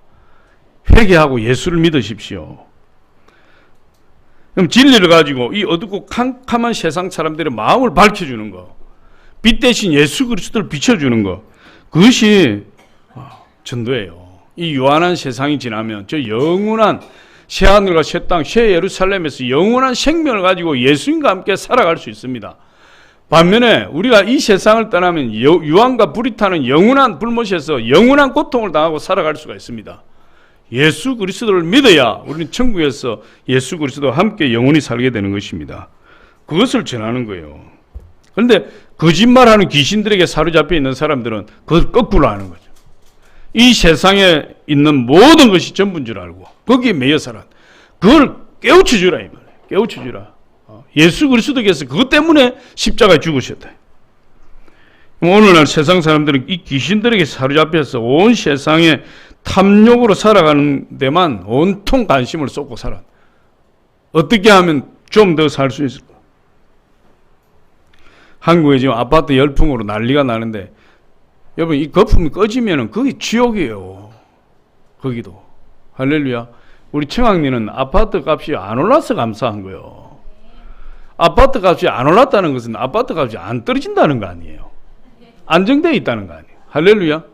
회개하고 예수를 믿으십시오. 그럼 진리를 가지고 이 어둡고 캄캄한 세상 사람들의 마음을 밝혀주는 거, 빛 대신 예수 그리스도를 비춰주는 거, 그것이 전도예요. 이 유한한 세상이 지나면 저 영원한 새하늘과 새 땅, 새 예루살렘에서 영원한 생명을 가지고 예수님과 함께 살아갈 수 있습니다. 반면에 우리가 이 세상을 떠나면 유황과 불이 타는 영원한 불못에서 영원한 고통을 당하고 살아갈 수가 있습니다. 예수 그리스도를 믿어야 우리는 천국에서 예수 그리스도와 함께 영원히 살게 되는 것입니다. 그것을 전하는 거예요. 그런데 거짓말하는 귀신들에게 사로잡혀 있는 사람들은 그걸 거꾸로 하는 거죠. 이 세상에 있는 모든 것이 전부인 줄 알고 거기에 매여 살아. 그걸 깨우쳐 주라 이 말이에요. 깨우쳐 주라. 예수 그리스도께서 그것 때문에 십자가에 죽으셨다. 오늘날 세상 사람들은 이 귀신들에게 사로잡혀서 온 세상에 탐욕으로 살아가는 데만 온통 관심을 쏟고 살아. 어떻게 하면 좀 더 살 수 있을까? 한국에 지금 아파트 열풍으로 난리가 나는데 여러분, 이 거품이 꺼지면은 그게 지옥이에요. 거기도. 할렐루야. 우리 청학리는 아파트 값이 안 올라서 감사한 거예요. 아파트 값이 안 올랐다는 것은 아파트 값이 안 떨어진다는 거 아니에요. 안정되어 있다는 거 아니에요. 할렐루야.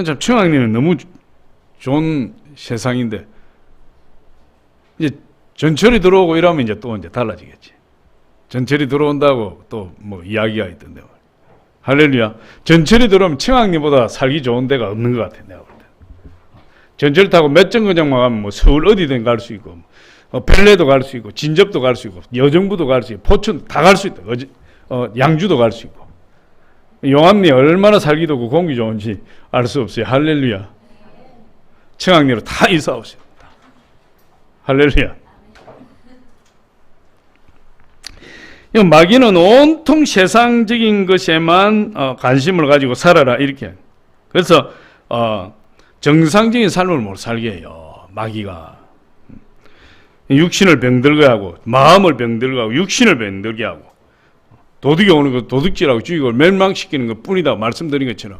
참 청학리는 너무 좋은 세상인데 이제 전철이 들어오고 이러면 이제 또 이제 달라지겠지. 전철이 들어온다고 또 뭐 이야기가 있던데. 할렐루야. 전철이 들어오면 청학리보다 살기 좋은 데가 없는 것 같아, 내가 볼 때. 전철 타고 몇 정거장만 가면 뭐 서울 어디든 갈 수 있고, 벨레도 갈 수 있고, 진접도 갈 수 있고, 여정부도 갈 수 있고, 포천 다 갈 수 있다. 양주도 갈 수 있고. 용암리 얼마나 살기도 그 공기 좋은지 알 수 없어요. 할렐루야. 청학리로 다 이사 오세요. 할렐루야. 마귀는 온통 세상적인 것에만 관심을 가지고 살아라 이렇게. 그래서 정상적인 삶을 못 살게 해요. 마귀가. 육신을 병들게 하고 마음을 병들게 하고 육신을 병들게 하고 도둑이 오는 거 도둑질하고 죽이고 멸망시키는 것 뿐이다 말씀드린 것처럼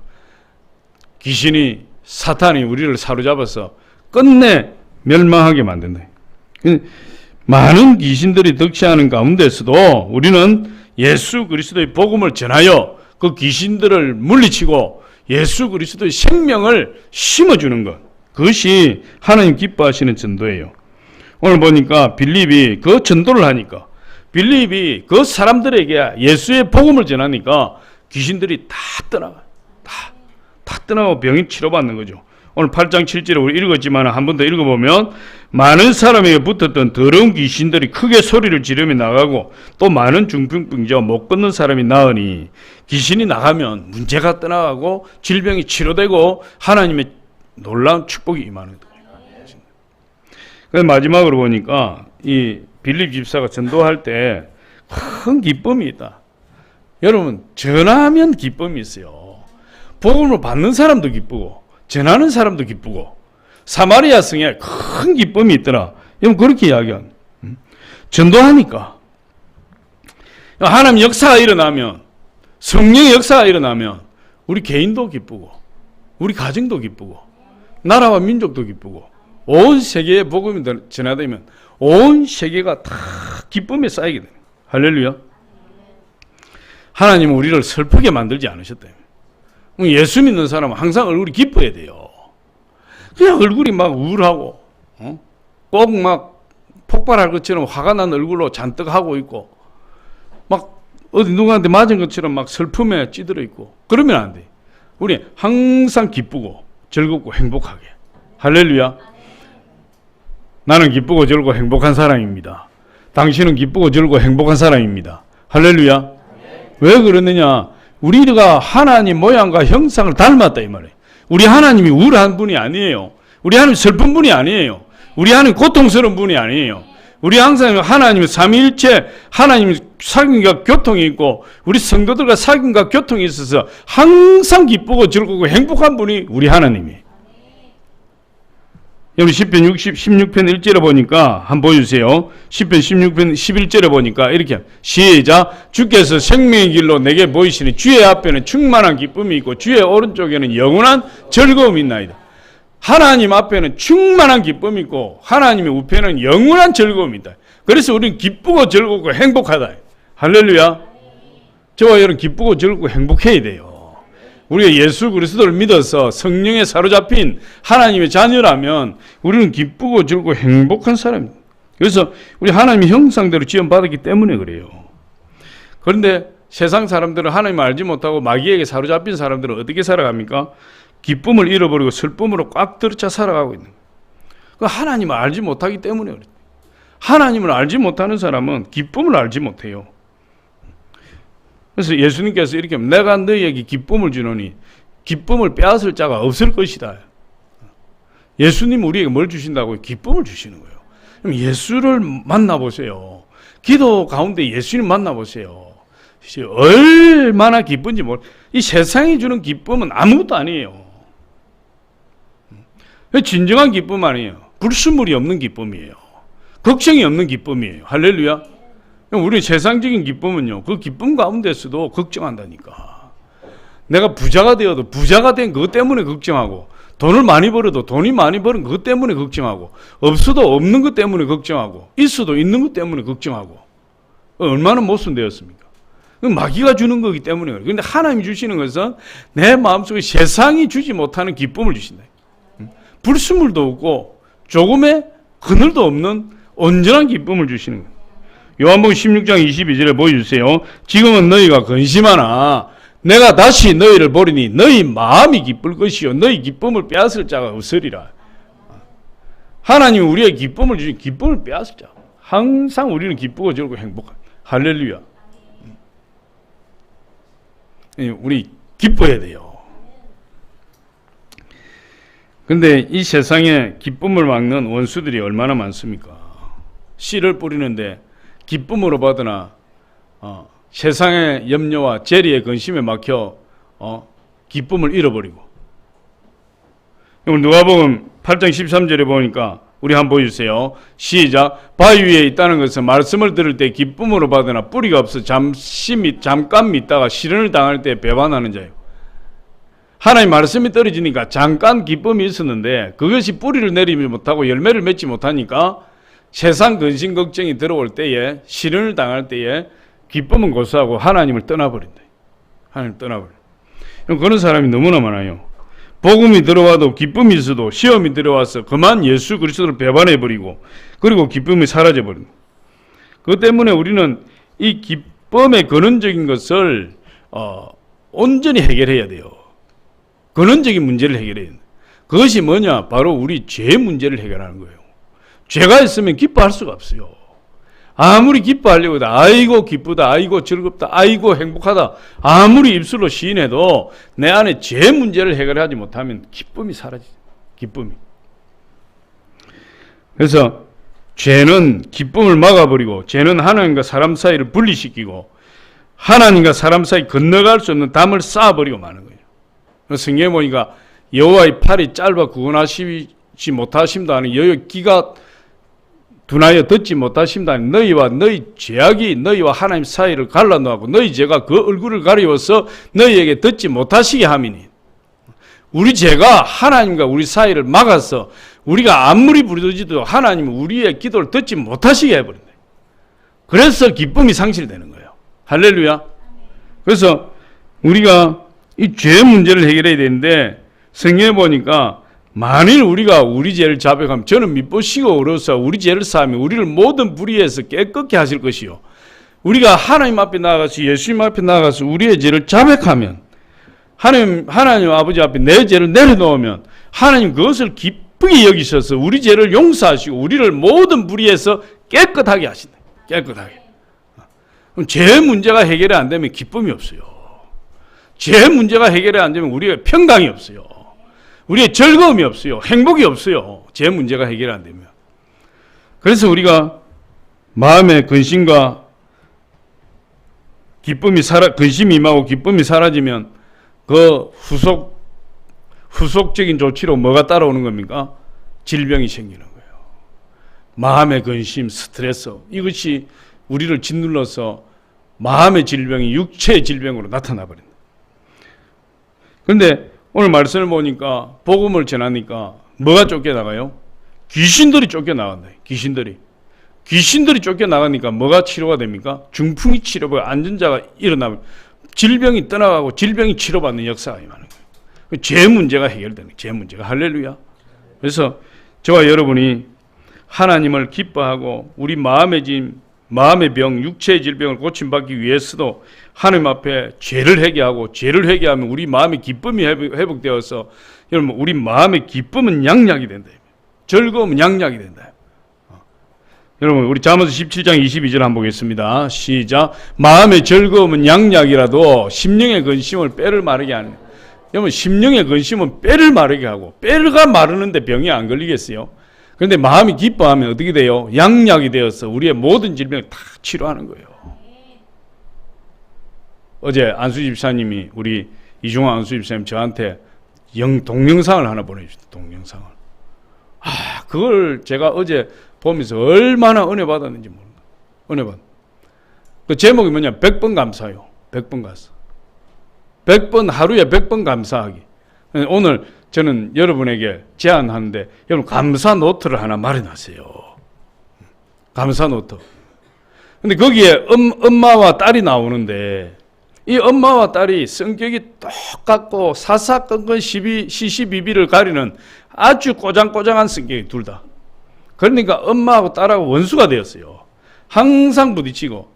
귀신이 사탄이 우리를 사로잡아서 끝내 멸망하게 만든다. 많은 귀신들이 득세하는 가운데서도 우리는 예수 그리스도의 복음을 전하여 그 귀신들을 물리치고 예수 그리스도의 생명을 심어주는 것, 그것이 하나님 기뻐하시는 전도예요. 오늘 보니까 빌립이 그 전도를 하니까, 빌립이 그 사람들에게 예수의 복음을 전하니까 귀신들이 다 떠나가, 다 떠나고 병이 치료받는 거죠. 오늘 8장 7절에 우리 읽었지만 한 번 더 읽어보면 많은 사람에게 붙었던 더러운 귀신들이 크게 소리를 지르며 나가고 또 많은 중풍병자와 못 걷는 사람이 나으니, 귀신이 나가면 문제가 떠나가고 질병이 치료되고 하나님의 놀라운 축복이 임하는 거예요. 그래서 마지막으로 보니까 이 빌립 집사가 전도할 때 큰 기쁨이 있다. 여러분, 전하면 기쁨이 있어요. 복음을 받는 사람도 기쁘고 전하는 사람도 기쁘고 사마리아 성에 큰 기쁨이 있더라. 여러분 그렇게 이야기한. 전도하니까 하나님 역사가 일어나면, 성령의 역사가 일어나면 우리 개인도 기쁘고 우리 가정도 기쁘고 나라와 민족도 기쁘고 온 세계에 복음이 전하되면 온 세계가 다 기쁨에 쌓이게 됩니다. 할렐루야. 하나님은 우리를 슬프게 만들지 않으셨다. 예수 믿는 사람은 항상 얼굴이 기뻐야 돼요. 그냥 얼굴이 막 우울하고 꼭 막 폭발할 것처럼 화가 난 얼굴로 잔뜩 하고 있고 막 어디 누구한테 맞은 것처럼 막 슬픔에 찌들어 있고 그러면 안 돼. 우리 항상 기쁘고 즐겁고 행복하게. 할렐루야. 나는 기쁘고 즐겁고 행복한 사람입니다. 당신은 기쁘고 즐겁고 행복한 사람입니다. 할렐루야. 왜 그러느냐? 우리가 하나님 모양과 형상을 닮았다 이 말이에요. 우리 하나님이 우울한 분이 아니에요. 우리 하나님 슬픈 분이 아니에요. 우리 하나님 고통스러운 분이 아니에요. 우리 항상 하나님은 삼위일체, 하나님이 사귐과 교통이 있고 우리 성도들과 사귐과 교통이 있어서 항상 기쁘고 즐겁고 행복한 분이 우리 하나님이에요. 여러분 시편 16편 1절에 보니까 한번 보여주세요. 시편 16편 11절에 보니까 이렇게 시작. 주께서 생명의 길로 내게 보이시니 주의 앞에는 충만한 기쁨이 있고 주의 오른쪽에는 영원한 즐거움이 있나이다. 하나님 앞에는 충만한 기쁨이 있고 하나님의 우편에는 영원한 즐거움이 있다. 그래서 우리는 기쁘고 즐겁고 행복하다. 할렐루야. 저와 여러분 기쁘고 즐겁고 행복해야 돼요. 우리가 예수 그리스도를 믿어서 성령에 사로잡힌 하나님의 자녀라면 우리는 기쁘고 즐겁고 행복한 사람입니다. 그래서 우리 하나님의 형상대로 지원받았기 때문에 그래요. 그런데 세상 사람들은 하나님을 알지 못하고 마귀에게 사로잡힌 사람들은 어떻게 살아갑니까? 기쁨을 잃어버리고 슬픔으로 꽉 들어차 살아가고 있는 거예요. 하나님을 알지 못하기 때문에 그래요. 하나님을 알지 못하는 사람은 기쁨을 알지 못해요. 그래서 예수님께서 이렇게 내가 너희에게 기쁨을 주노니 기쁨을 빼앗을 자가 없을 것이다. 예수님 우리에게 뭘 주신다고요? 기쁨을 주시는 거예요. 그럼 예수를 만나보세요. 기도 가운데 예수님 만나보세요. 얼마나 기쁜지 이 세상이 주는 기쁨은 아무것도 아니에요. 진정한 기쁨 아니에요. 불순물이 없는 기쁨이에요. 걱정이 없는 기쁨이에요. 할렐루야. 우리 세상적인 기쁨은요, 그 기쁨 가운데서도 걱정한다니까. 내가 부자가 되어도 부자가 된 그것 때문에 걱정하고, 돈을 많이 벌어도 돈이 많이 벌은 그것 때문에 걱정하고, 없어도 없는 것 때문에 걱정하고, 있어도 있는 것 때문에 걱정하고, 얼마나 모순되었습니까? 마귀가 주는 거기 때문에 그래요. 그런데 하나님이 주시는 것은 내 마음속에 세상이 주지 못하는 기쁨을 주신다. 불순물도 없고 조금의 그늘도 없는 온전한 기쁨을 주시는 거예요. 요한복음 16장 22절에 보여주세요. 지금은 너희가 근심하나 내가 다시 너희를 보리니 너희 마음이 기쁠 것이요 너희 기쁨을 빼앗을 자가 없으리라. 하나님은 우리의 기쁨을 주신 기쁨을 빼앗을 자. 항상 우리는 기쁘고 즐겁고 행복한. 할렐루야. 우리 기뻐야 돼요. 근데 이 세상에 기쁨을 막는 원수들이 얼마나 많습니까? 씨를 뿌리는데 기쁨으로 받으나 세상의 염려와 재리의 근심에 막혀 기쁨을 잃어버리고. 누가복음 8장 13절에 보니까 우리 한번 보여주세요. 시작. 바위 위에 있다는 것은 말씀을 들을 때 기쁨으로 받으나 뿌리가 없어 잠깐 믿다가 시련을 당할 때 배반하는 자예요. 하나님 말씀이 떨어지니까 잠깐 기쁨이 있었는데 그것이 뿌리를 내리지 못하고 열매를 맺지 못하니까 세상 근심 걱정이 들어올 때에 시련을 당할 때에 기쁨은 고사하고 하나님을 떠나버린다. 하나님을 떠나버린다. 그런 사람이 너무나 많아요. 복음이 들어와도 기쁨이 있어도 시험이 들어와서 그만 예수 그리스도를 배반해버리고 그리고 기쁨이 사라져버린다. 그것 때문에 우리는 이 기쁨의 근원적인 것을 온전히 해결해야 돼요. 근원적인 문제를 해결해야 된다. 그것이 뭐냐? 바로 우리 죄 문제를 해결하는 거예요. 죄가 있으면 기뻐할 수가 없어요. 아무리 기뻐하려고 해도 아이고 기쁘다, 아이고 즐겁다, 아이고 행복하다 아무리 입술로 시인해도 내 안에 죄 문제를 해결하지 못하면 기쁨이 사라지죠. 기쁨이. 그래서 죄는 기쁨을 막아버리고 죄는 하나님과 사람 사이를 분리시키고 하나님과 사람 사이 건너갈 수 없는 담을 쌓아버리고 마는 거예요. 성경에 보니까 여호와의 팔이 짧아 구원하시지 못하심도 아니 여호와의 귀가 둔하여 듣지 못하심도 아니 너희와 너희 죄악이 너희와 하나님 사이를 갈라놓고 너희 죄가 그 얼굴을 가리워서 너희에게 듣지 못하시게 함이니. 우리 죄가 하나님과 우리 사이를 막아서 우리가 아무리 부르짖어도 하나님은 우리의 기도를 듣지 못하시게 해버린다. 그래서 기쁨이 상실되는 거예요. 할렐루야. 그래서 우리가 이 죄 문제를 해결해야 되는데 성경에 보니까 만일 우리가 우리 죄를 자백하면 저는 미쁘시고 어려서 우리 죄를 사하며 우리를 모든 불의에서 깨끗게 하실 것이요. 우리가 하나님 앞에 나아가서 예수님 앞에 나아가서 우리의 죄를 자백하면 하나님 아버지 앞에 내 죄를 내려놓으면 하나님 그것을 기쁘게 여기셔서 우리 죄를 용서하시고 우리를 모든 불의에서 깨끗하게 하신다. 깨끗하게. 그럼 죄 문제가 해결이 안 되면 기쁨이 없어요. 죄 문제가 해결이 안 되면 우리의 평강이 없어요. 우리의 즐거움이 없어요. 행복이 없어요. 죄 문제가 해결이 안 되면. 그래서 우리가 마음의 근심과 근심이 임하고 기쁨이 사라지면 그 후속적인 조치로 뭐가 따라오는 겁니까? 질병이 생기는 거예요. 마음의 근심, 스트레스 이것이 우리를 짓눌러서 마음의 질병이 육체의 질병으로 나타나 버린다. 그런데 오늘 말씀을 보니까 복음을 전하니까 뭐가 쫓겨나가요? 귀신들이 쫓겨나간다. 귀신들이 쫓겨나가니까 뭐가 치료가 됩니까? 중풍이 치료가 안전자가 일어나면 질병이 떠나가고 질병이 치료받는 역사가 임하는 거예요. 죄 문제가 해결되는 거예요. 죄 문제가. 할렐루야. 그래서 저와 여러분이 하나님을 기뻐하고 우리 마음의 병, 육체의 질병을 고침받기 위해서도 하나님 앞에 죄를 회개하면 우리 마음의 기쁨이 회복되어서 여러분 우리 마음의 기쁨은 양약이 된다. 즐거움은 양약이 된다. 여러분 우리 잠언서 17장 22절 한번 보겠습니다. 시작. 마음의 즐거움은 양약이라도 심령의 근심을 뼈를 마르게 하는. 여러분 심령의 근심은 뼈를 마르게 하고 뼈가 마르는데 병이 안 걸리겠어요? 그런데 마음이 기뻐하면 어떻게 돼요? 양약이 되어서 우리의 모든 질병을 다 치료하는 거예요. 어제 안수 집사님이 우리 이중환 안수 집사님 저한테 동영상을 하나 보내주셨다. 동영상을. 그걸 제가 어제 보면서 얼마나 은혜 받았는지 모릅니다. 은혜 받. 그 제목이 뭐냐? 100번 감사요. 100번 가서. 100번, 하루에 100번 감사하기. 오늘 저는 여러분에게 제안하는데, 여러분 감사 노트를 하나 마련하세요. 감사 노트. 근데 거기에 엄마와 딸이 나오는데, 이 엄마와 딸이 성격이 똑같고 사사건건 시시비비를 가리는 아주 꼬장꼬장한 성격이 둘 다. 그러니까 엄마하고 딸하고 원수가 되었어요. 항상 부딪히고,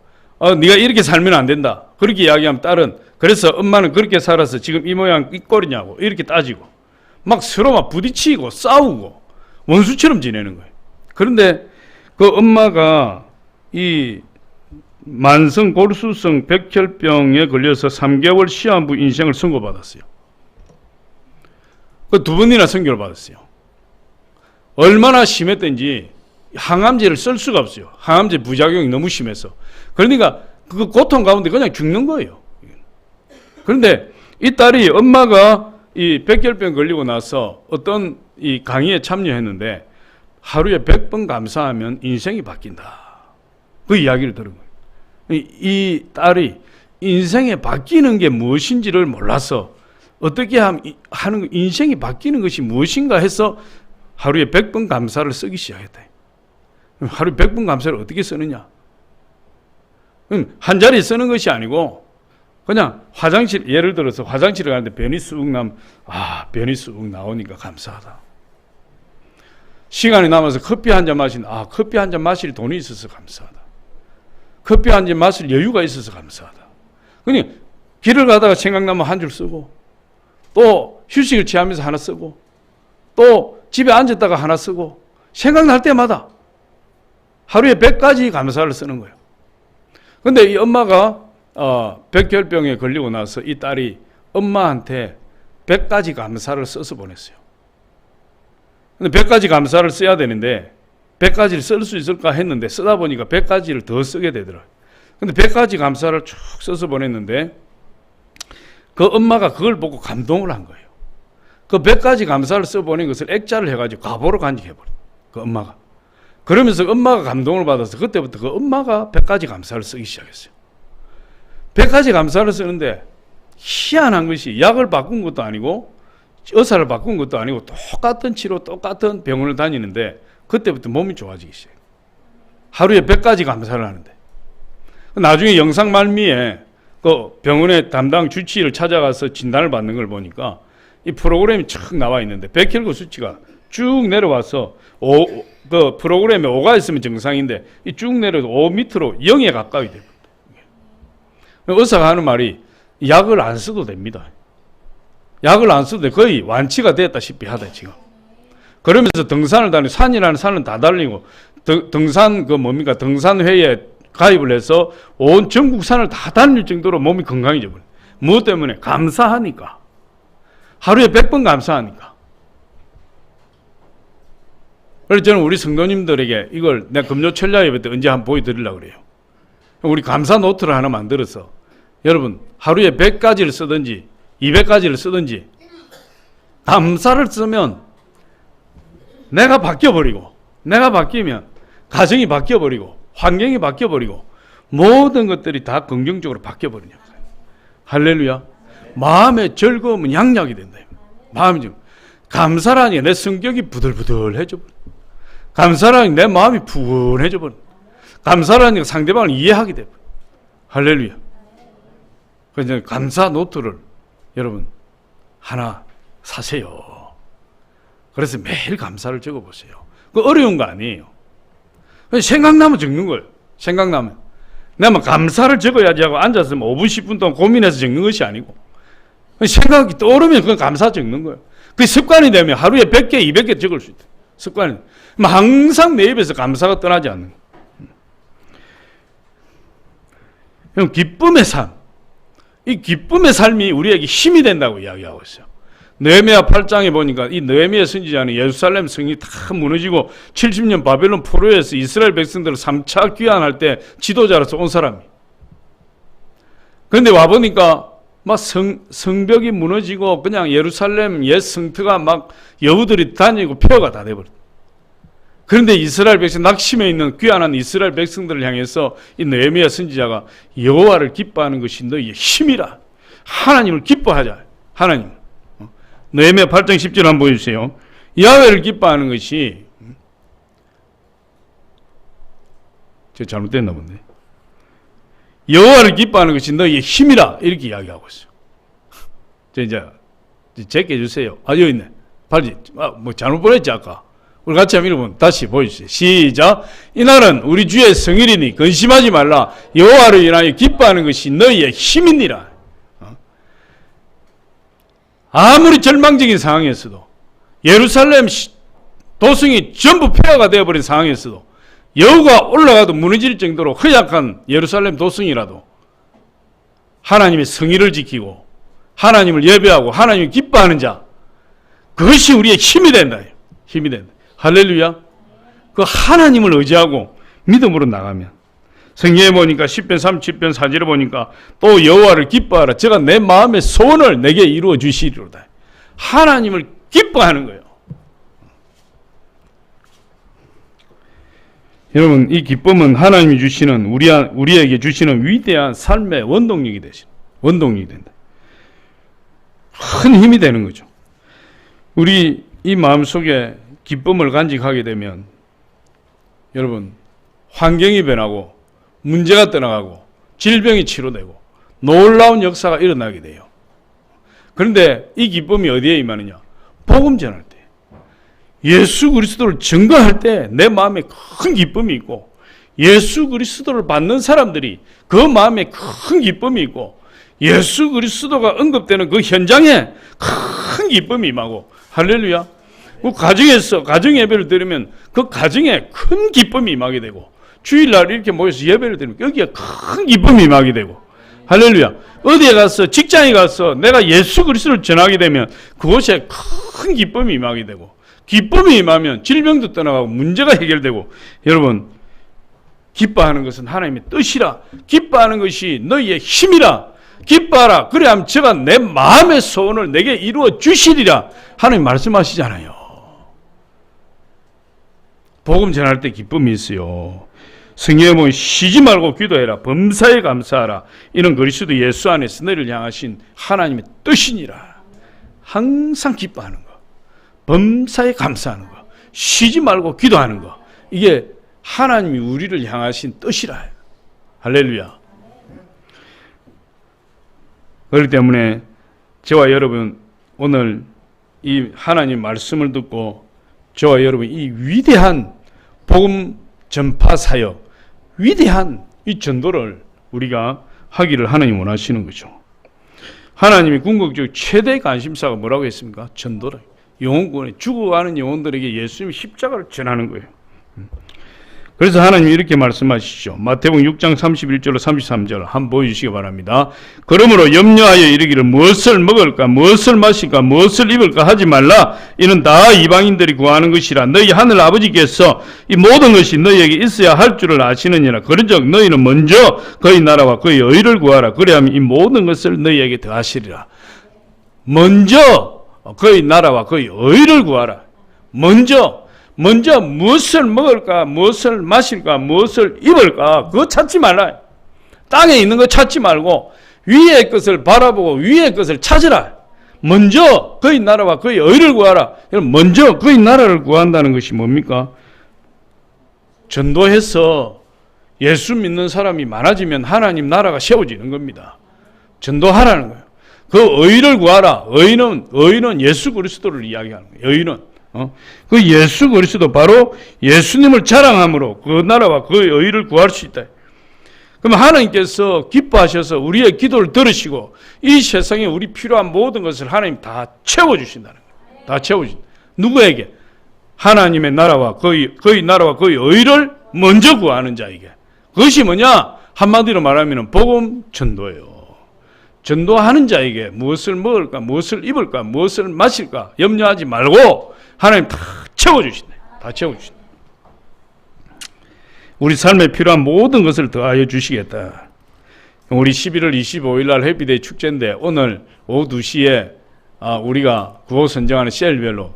네가 이렇게 살면 안 된다. 그렇게 이야기하면 딸은, 그래서 엄마는 그렇게 살아서 지금 이 모양 이 꼴이냐고 이렇게 따지고, 막 서로 막 부딪히고 싸우고 원수처럼 지내는 거예요. 그런데 그 엄마가 이 만성 골수성 백혈병에 걸려서 3개월 시한부 인생을 선고받았어요. 그 2번이나 선고를 받았어요. 얼마나 심했던지 항암제를 쓸 수가 없어요. 항암제 부작용이 너무 심해서. 그러니까 그 고통 가운데 그냥 죽는 거예요. 그런데 이 딸이, 엄마가 이 백혈병 걸리고 나서 어떤 이 강의에 참여했는데, 하루에 100번 감사하면 인생이 바뀐다. 그 이야기를 들은 거예요. 이 딸이 인생에 바뀌는 게 무엇인지를 몰라서 어떻게 하는, 인생이 바뀌는 것이 무엇인가 해서 하루에 100번 감사를 쓰기 시작했다. 하루에 100번 감사를 어떻게 쓰느냐? 한 자리 쓰는 것이 아니고, 그냥 화장실, 예를 들어서 화장실에 가는데 변이 쑥 변이 쑥 나오니까 감사하다. 시간이 남아서 커피 한 잔 마신다. 커피 한 잔 마실 돈이 있어서 감사하다. 커피 한 잔 마실 여유가 있어서 감사하다. 그냥 길을 가다가 생각나면 한 줄 쓰고, 또 휴식을 취하면서 하나 쓰고, 또 집에 앉았다가 하나 쓰고, 생각날 때마다 하루에 100가지 감사를 쓰는 거예요. 근데 이 엄마가 백혈병에 걸리고 나서 이 딸이 엄마한테 100가지 감사를 써서 보냈어요. 근데 100가지 감사를 써야 되는데 100가지를 쓸 수 있을까 했는데, 쓰다 보니까 100가지를 더 쓰게 되더라고요. 근데 100가지 감사를 쭉 써서 보냈는데, 그 엄마가 그걸 보고 감동을 한 거예요. 그 100가지 감사를 써보낸 것을 액자를 해가지고 가보로 간직해버린 그 엄마가. 그러면서 엄마가 감동을 받아서 그때부터 그 엄마가 100가지 감사를 쓰기 시작했어요. 100가지 감사를 쓰는데 희한한 것이, 약을 바꾼 것도 아니고 의사를 바꾼 것도 아니고 똑같은 치료, 똑같은 병원을 다니는데 그때부터 몸이 좋아지기 시작해요. 하루에 100가지 감사를 하는데, 나중에 영상 말미에 그 병원의 담당 주치의를 찾아가서 진단을 받는 걸 보니까 이 프로그램이 쭉 나와 있는데 백혈구 수치가 쭉 내려와서 그 프로그램에 5가 있으면 정상인데 이 쭉 내려서 5 밑으로 0에 가까이 됩니다. 의사가 하는 말이, 약을 안 써도 됩니다. 약을 안 써도 거의 완치가 됐다시피 하다 지금. 그러면서 등산을 다니고, 산이라는 산은 다 달리고, 등산 등산회에 가입을 해서 온 전국 산을 다 다닐 정도로 몸이 건강해져 버려요. 무엇 때문에? 감사하니까. 하루에 100번 감사하니까. 그래서 저는 우리 성도님들에게 이걸 내가 금요철야 예배 때 언제 한번 보여드리려고 그래요. 우리 감사 노트를 하나 만들어서 여러분 하루에 100가지를 쓰든지 200가지를 쓰든지, 감사를 쓰면 내가 바뀌어버리고, 내가 바뀌면 가정이 바뀌어버리고, 환경이 바뀌어버리고, 모든 것들이 다 긍정적으로 바뀌어버리냐. 할렐루야. 마음의 즐거움은 양약이 된다. 마음이 좀, 감사라니 내 성격이 부들부들해져 버려. 감사라니 내 마음이 푸근해져 버려. 감사라니 상대방을 이해하게 돼 버려. 할렐루야. 그래서 감사 노트를 여러분 하나 사세요. 그래서 매일 감사를 적어보세요. 그 어려운 거 아니에요. 생각나면 적는 거예요. 생각나면. 내가 감사를 적어야지 하고 앉아서 5분 10분 동안 고민해서 적는 것이 아니고, 생각이 떠오르면 그건 감사 적는 거예요. 그 습관이 되면 하루에 100개 200개 적을 수 있다. 습관이. 항상 내 입에서 감사가 떠나지 않는 거예요. 기쁨의 삶. 이 기쁨의 삶이 우리에게 힘이 된다고 이야기하고 있어요. 느헤미야 8장에 보니까 이 느헤미야 선지자는 예루살렘 성이 다 무너지고 70년 바벨론 포로에서 이스라엘 백성들을 3차 귀환할 때 지도자로서 온 사람이. 그런데 와보니까 막 성벽이 무너지고 그냥 예루살렘 옛 성터가 막 여우들이 다니고 폐허가 다 돼버렸다. 그런데 이스라엘 백성, 낙심해 있는 귀환한 이스라엘 백성들을 향해서 이 느헤미야 선지자가 여호와를 기뻐하는 것이 너희의 힘이라. 하나님을 기뻐하자. 하나님. 느헤미야 8장 10절 한번 보여주세요. 야훼를 기뻐하는 것이, 제가 잘못됐나 본데. 여호와를 기뻐하는 것이 너희의 힘이라 이렇게 이야기하고 있어요. 이제 제게 해주세요. 여기 있네. 빨리 뭐 잘못 보냈지 아까. 우리 같이 한번 읽어보면 다시 보여주세요. 시작. 이날은 우리 주의 성일이니 근심하지 말라. 여호와를 인하여 기뻐하는 것이 너희의 힘이니라. 아무리 절망적인 상황에서도, 예루살렘 도성이 전부 폐허가 되어버린 상황에서도, 여우가 올라가도 무너질 정도로 허약한 예루살렘 도성이라도 하나님의 성의를 지키고 하나님을 예배하고 하나님을 기뻐하는 자, 그것이 우리의 힘이 된다. 힘이 된다. 할렐루야. 그 하나님을 의지하고 믿음으로 나가면, 성경에 보니까 10편 37편 4절에 보니까 또 여호와를 기뻐하라. 제가 내 마음의 소원을 내게 이루어 주시리로다. 하나님을 기뻐하는 거예요. 여러분, 이 기쁨은 하나님이 주시는, 우리에게 주시는 위대한 삶의 원동력이 되신, 원동력이 된다. 큰 힘이 되는 거죠. 우리 이 마음속에 기쁨을 간직하게 되면, 여러분, 환경이 변하고 문제가 떠나가고 질병이 치료되고 놀라운 역사가 일어나게 돼요. 그런데 이 기쁨이 어디에 임하느냐? 복음 전할 때, 예수 그리스도를 증거할 때 내 마음에 큰 기쁨이 있고, 예수 그리스도를 받는 사람들이 그 마음에 큰 기쁨이 있고, 예수 그리스도가 언급되는 그 현장에 큰 기쁨이 임하고, 할렐루야. 그 가정에서 가정 예배를 드리면 그 가정에 큰 기쁨이 임하게 되고, 주일날 이렇게 모여서 예배를 드리면 여기에 큰 기쁨이 임하게 되고, 할렐루야. 어디에 가서, 직장에 가서 내가 예수 그리스도를 전하게 되면 그곳에 큰 기쁨이 임하게 되고, 기쁨이 임하면 질병도 떠나가고 문제가 해결되고, 여러분, 기뻐하는 것은 하나님의 뜻이라. 기뻐하는 것이 너희의 힘이라. 기뻐하라. 그래야 제가 내 마음의 소원을 내게 이루어 주시리라. 하나님 말씀하시잖아요. 복음 전할 때 기쁨이 있어요. 성경에 보면 쉬지 말고 기도해라. 범사에 감사하라. 이는 그리스도 예수 안에서 너희를 향하신 하나님의 뜻이니라. 항상 기뻐하는 거, 범사에 감사하는 거, 쉬지 말고 기도하는 거, 이게 하나님이 우리를 향하신 뜻이라. 할렐루야. 그렇기 때문에 저와 여러분, 오늘 이 하나님 말씀을 듣고 저와 여러분 이 위대한 복음 전파 사역, 위대한 이 전도를 우리가 하기를 하나님 원하시는 거죠. 하나님이 궁극적 최대 관심사가 뭐라고 했습니까? 전도를. 영혼구원에 죽어가는 영혼들에게 예수님의 십자가를 전하는 거예요. 그래서 하나님이 이렇게 말씀하시죠. 마태복음 6장 31절로 33절 한번 보여주시기 바랍니다. 그러므로 염려하여 이르기를 무엇을 먹을까, 무엇을 마실까, 무엇을 입을까 하지 말라. 이는 다 이방인들이 구하는 것이라. 너희 하늘 아버지께서 이 모든 것이 너희에게 있어야 할 줄을 아시느니라. 그런즉 너희는 먼저 그의 나라와 그의 의를 구하라. 그래야만 이 모든 것을 너희에게 더하시리라. 먼저 그의 나라와 그의 의를 구하라. 먼저 무엇을 먹을까, 무엇을 마실까, 무엇을 입을까, 그거 찾지 말라. 땅에 있는 거 찾지 말고 위의 것을 바라보고 위의 것을 찾으라. 먼저 그의 나라와 그의 의를 구하라. 먼저 그의 나라를 구한다는 것이 뭡니까? 전도해서 예수 믿는 사람이 많아지면 하나님 나라가 세워지는 겁니다. 전도하라는 거예요. 그 의를 구하라. 의는 예수 그리스도를 이야기하는 거예요. 의는. 그 예수 그리스도, 바로 예수님을 자랑함으로 그 나라와 그 의를 구할 수 있다. 그럼 하나님께서 기뻐하셔서 우리의 기도를 들으시고 이 세상에 우리 필요한 모든 것을 하나님 다 채워주신다는 거예요. 다 채워주신다. 누구에게? 하나님의 나라와 그의 나라와 그의 의를 먼저 구하는 자에게. 그것이 뭐냐? 한마디로 말하면 복음 전도예요. 전도하는 자에게 무엇을 먹을까, 무엇을 입을까, 무엇을 마실까 염려하지 말고 하나님 다 채워주신다. 다 채워주신다. 우리 삶에 필요한 모든 것을 더하여 주시겠다. 우리 11월 25일 날 해피데이 축제인데 오늘 오후 2시에 우리가 구호 선정하는 셀별로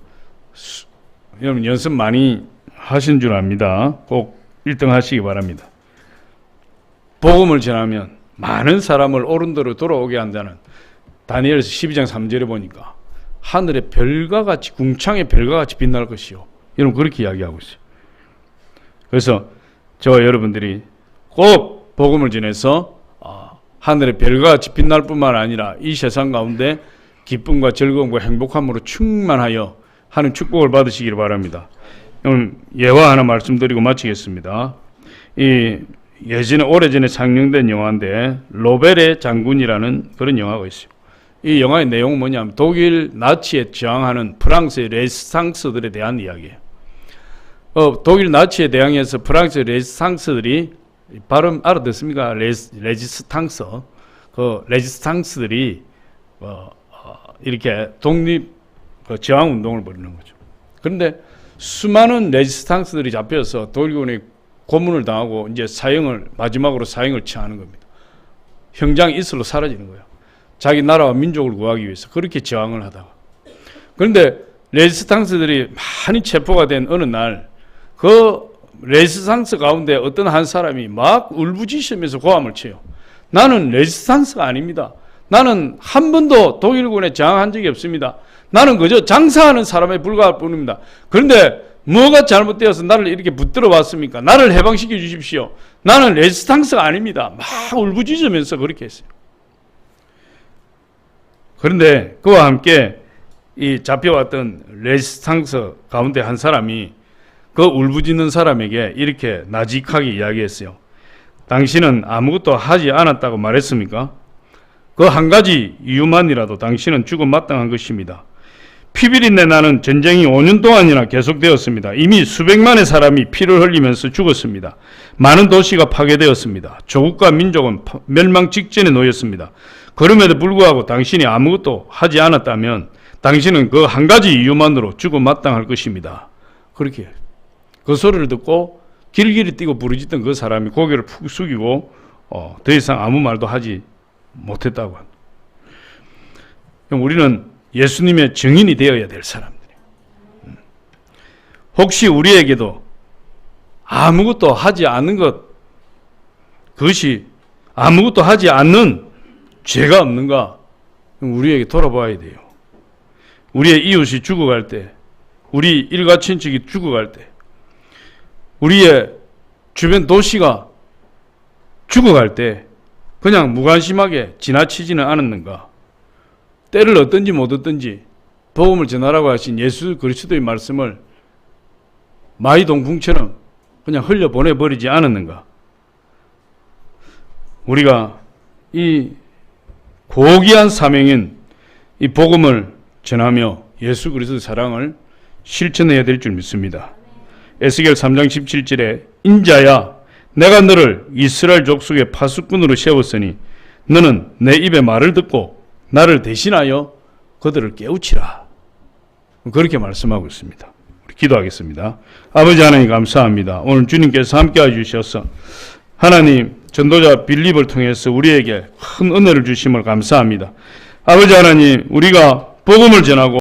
여러분 연습 많이 하신 줄 압니다. 꼭 1등 하시기 바랍니다. 복음을 전하면 많은 사람을 옳은 대로 돌아오게 한다는 다니엘서 12장 3절에 보니까 하늘의 별과 같이 궁창의 별과 같이 빛날 것이요. 여러분 그렇게 이야기하고 있어요. 그래서 저와 여러분들이 꼭 복음을 전해서 하늘의 별과 같이 빛날 뿐만 아니라 이 세상 가운데 기쁨과 즐거움과 행복함으로 충만하여 하는 축복을 받으시기를 바랍니다. 오늘 예화 하나 말씀드리고 마치겠습니다. 예전에 오래전에 상영된 영화인데 로벨의 장군이라는 그런 영화가 있어요. 이 영화의 내용은 뭐냐면 독일 나치에 저항하는 프랑스의 레지스탕스들에 대한 이야기예요. 독일 나치에 대항해서 프랑스 레지스탕스들이 발음 알아듣습니까? 레지스탕스. 그 레지스탕스들이 이렇게 독립 저항 운동을 벌이는 거죠. 그런데 수많은 레지스탕스들이 잡혀서 독일군의 고문을 당하고 이제 마지막으로 사형을 처하는 겁니다. 형장 이슬로 사라지는 거예요. 자기 나라와 민족을 구하기 위해서 그렇게 저항을 하다가. 그런데 레지스탕스들이 많이 체포가 된 어느 날 그 레지스탕스 가운데 어떤 한 사람이 막 울부짖으면서 고함을 쳐요. 나는 레지스탕스가 아닙니다. 나는 한 번도 독일군에 저항한 적이 없습니다. 나는 그저 장사하는 사람에 불과할 뿐입니다. 그런데 뭐가 잘못되어서 나를 이렇게 붙들어 왔습니까? 나를 해방시켜 주십시오. 나는 레지스탕스가 아닙니다. 막 울부짖으면서 그렇게 했어요. 그런데 그와 함께 이 잡혀왔던 레지스탕스 가운데 한 사람이 그 울부짖는 사람에게 이렇게 나직하게 이야기했어요. 당신은 아무것도 하지 않았다고 말했습니까? 그 한 가지 이유만이라도 당신은 죽음 마땅한 것입니다. 피비린내 나는 전쟁이 5년 동안이나 계속되었습니다. 이미 수백만의 사람이 피를 흘리면서 죽었습니다. 많은 도시가 파괴되었습니다. 조국과 민족은 멸망 직전에 놓였습니다. 그럼에도 불구하고 당신이 아무것도 하지 않았다면 당신은 그 한 가지 이유만으로 죽음 마땅할 것입니다. 그렇게 해요. 그 소리를 듣고 길길이 뛰고 부르짖던 그 사람이 고개를 푹 숙이고 더 이상 아무 말도 하지 못했다고 합니다. 우리는 예수님의 증인이 되어야 될 사람들이에요. 혹시 우리에게도 아무것도 하지 않는 것, 그것이 아무것도 하지 않는 죄가 없는가? 우리에게 돌아봐야 돼요. 우리의 이웃이 죽어갈 때, 우리 일가 친척이 죽어갈 때, 우리의 주변 도시가 죽어갈 때 그냥 무관심하게 지나치지는 않았는가? 때를 얻든지 못 얻든지 복음을 전하라고 하신 예수 그리스도의 말씀을 마이동풍처럼 그냥 흘려보내버리지 않았는가? 우리가 이 고귀한 사명인 이 복음을 전하며 예수 그리스도의 사랑을 실천해야 될 줄 믿습니다. 에스겔 3장 17절에 인자야 내가 너를 이스라엘 족속의 파수꾼으로 세웠으니 너는 내 입의 말을 듣고 나를 대신하여 그들을 깨우치라. 그렇게 말씀하고 있습니다. 우리 기도하겠습니다. 아버지 하나님 감사합니다. 오늘 주님께서 함께해 주셔서 하나님 전도자 빌립을 통해서 우리에게 큰 은혜를 주심을 감사합니다. 아버지 하나님 우리가 복음을 전하고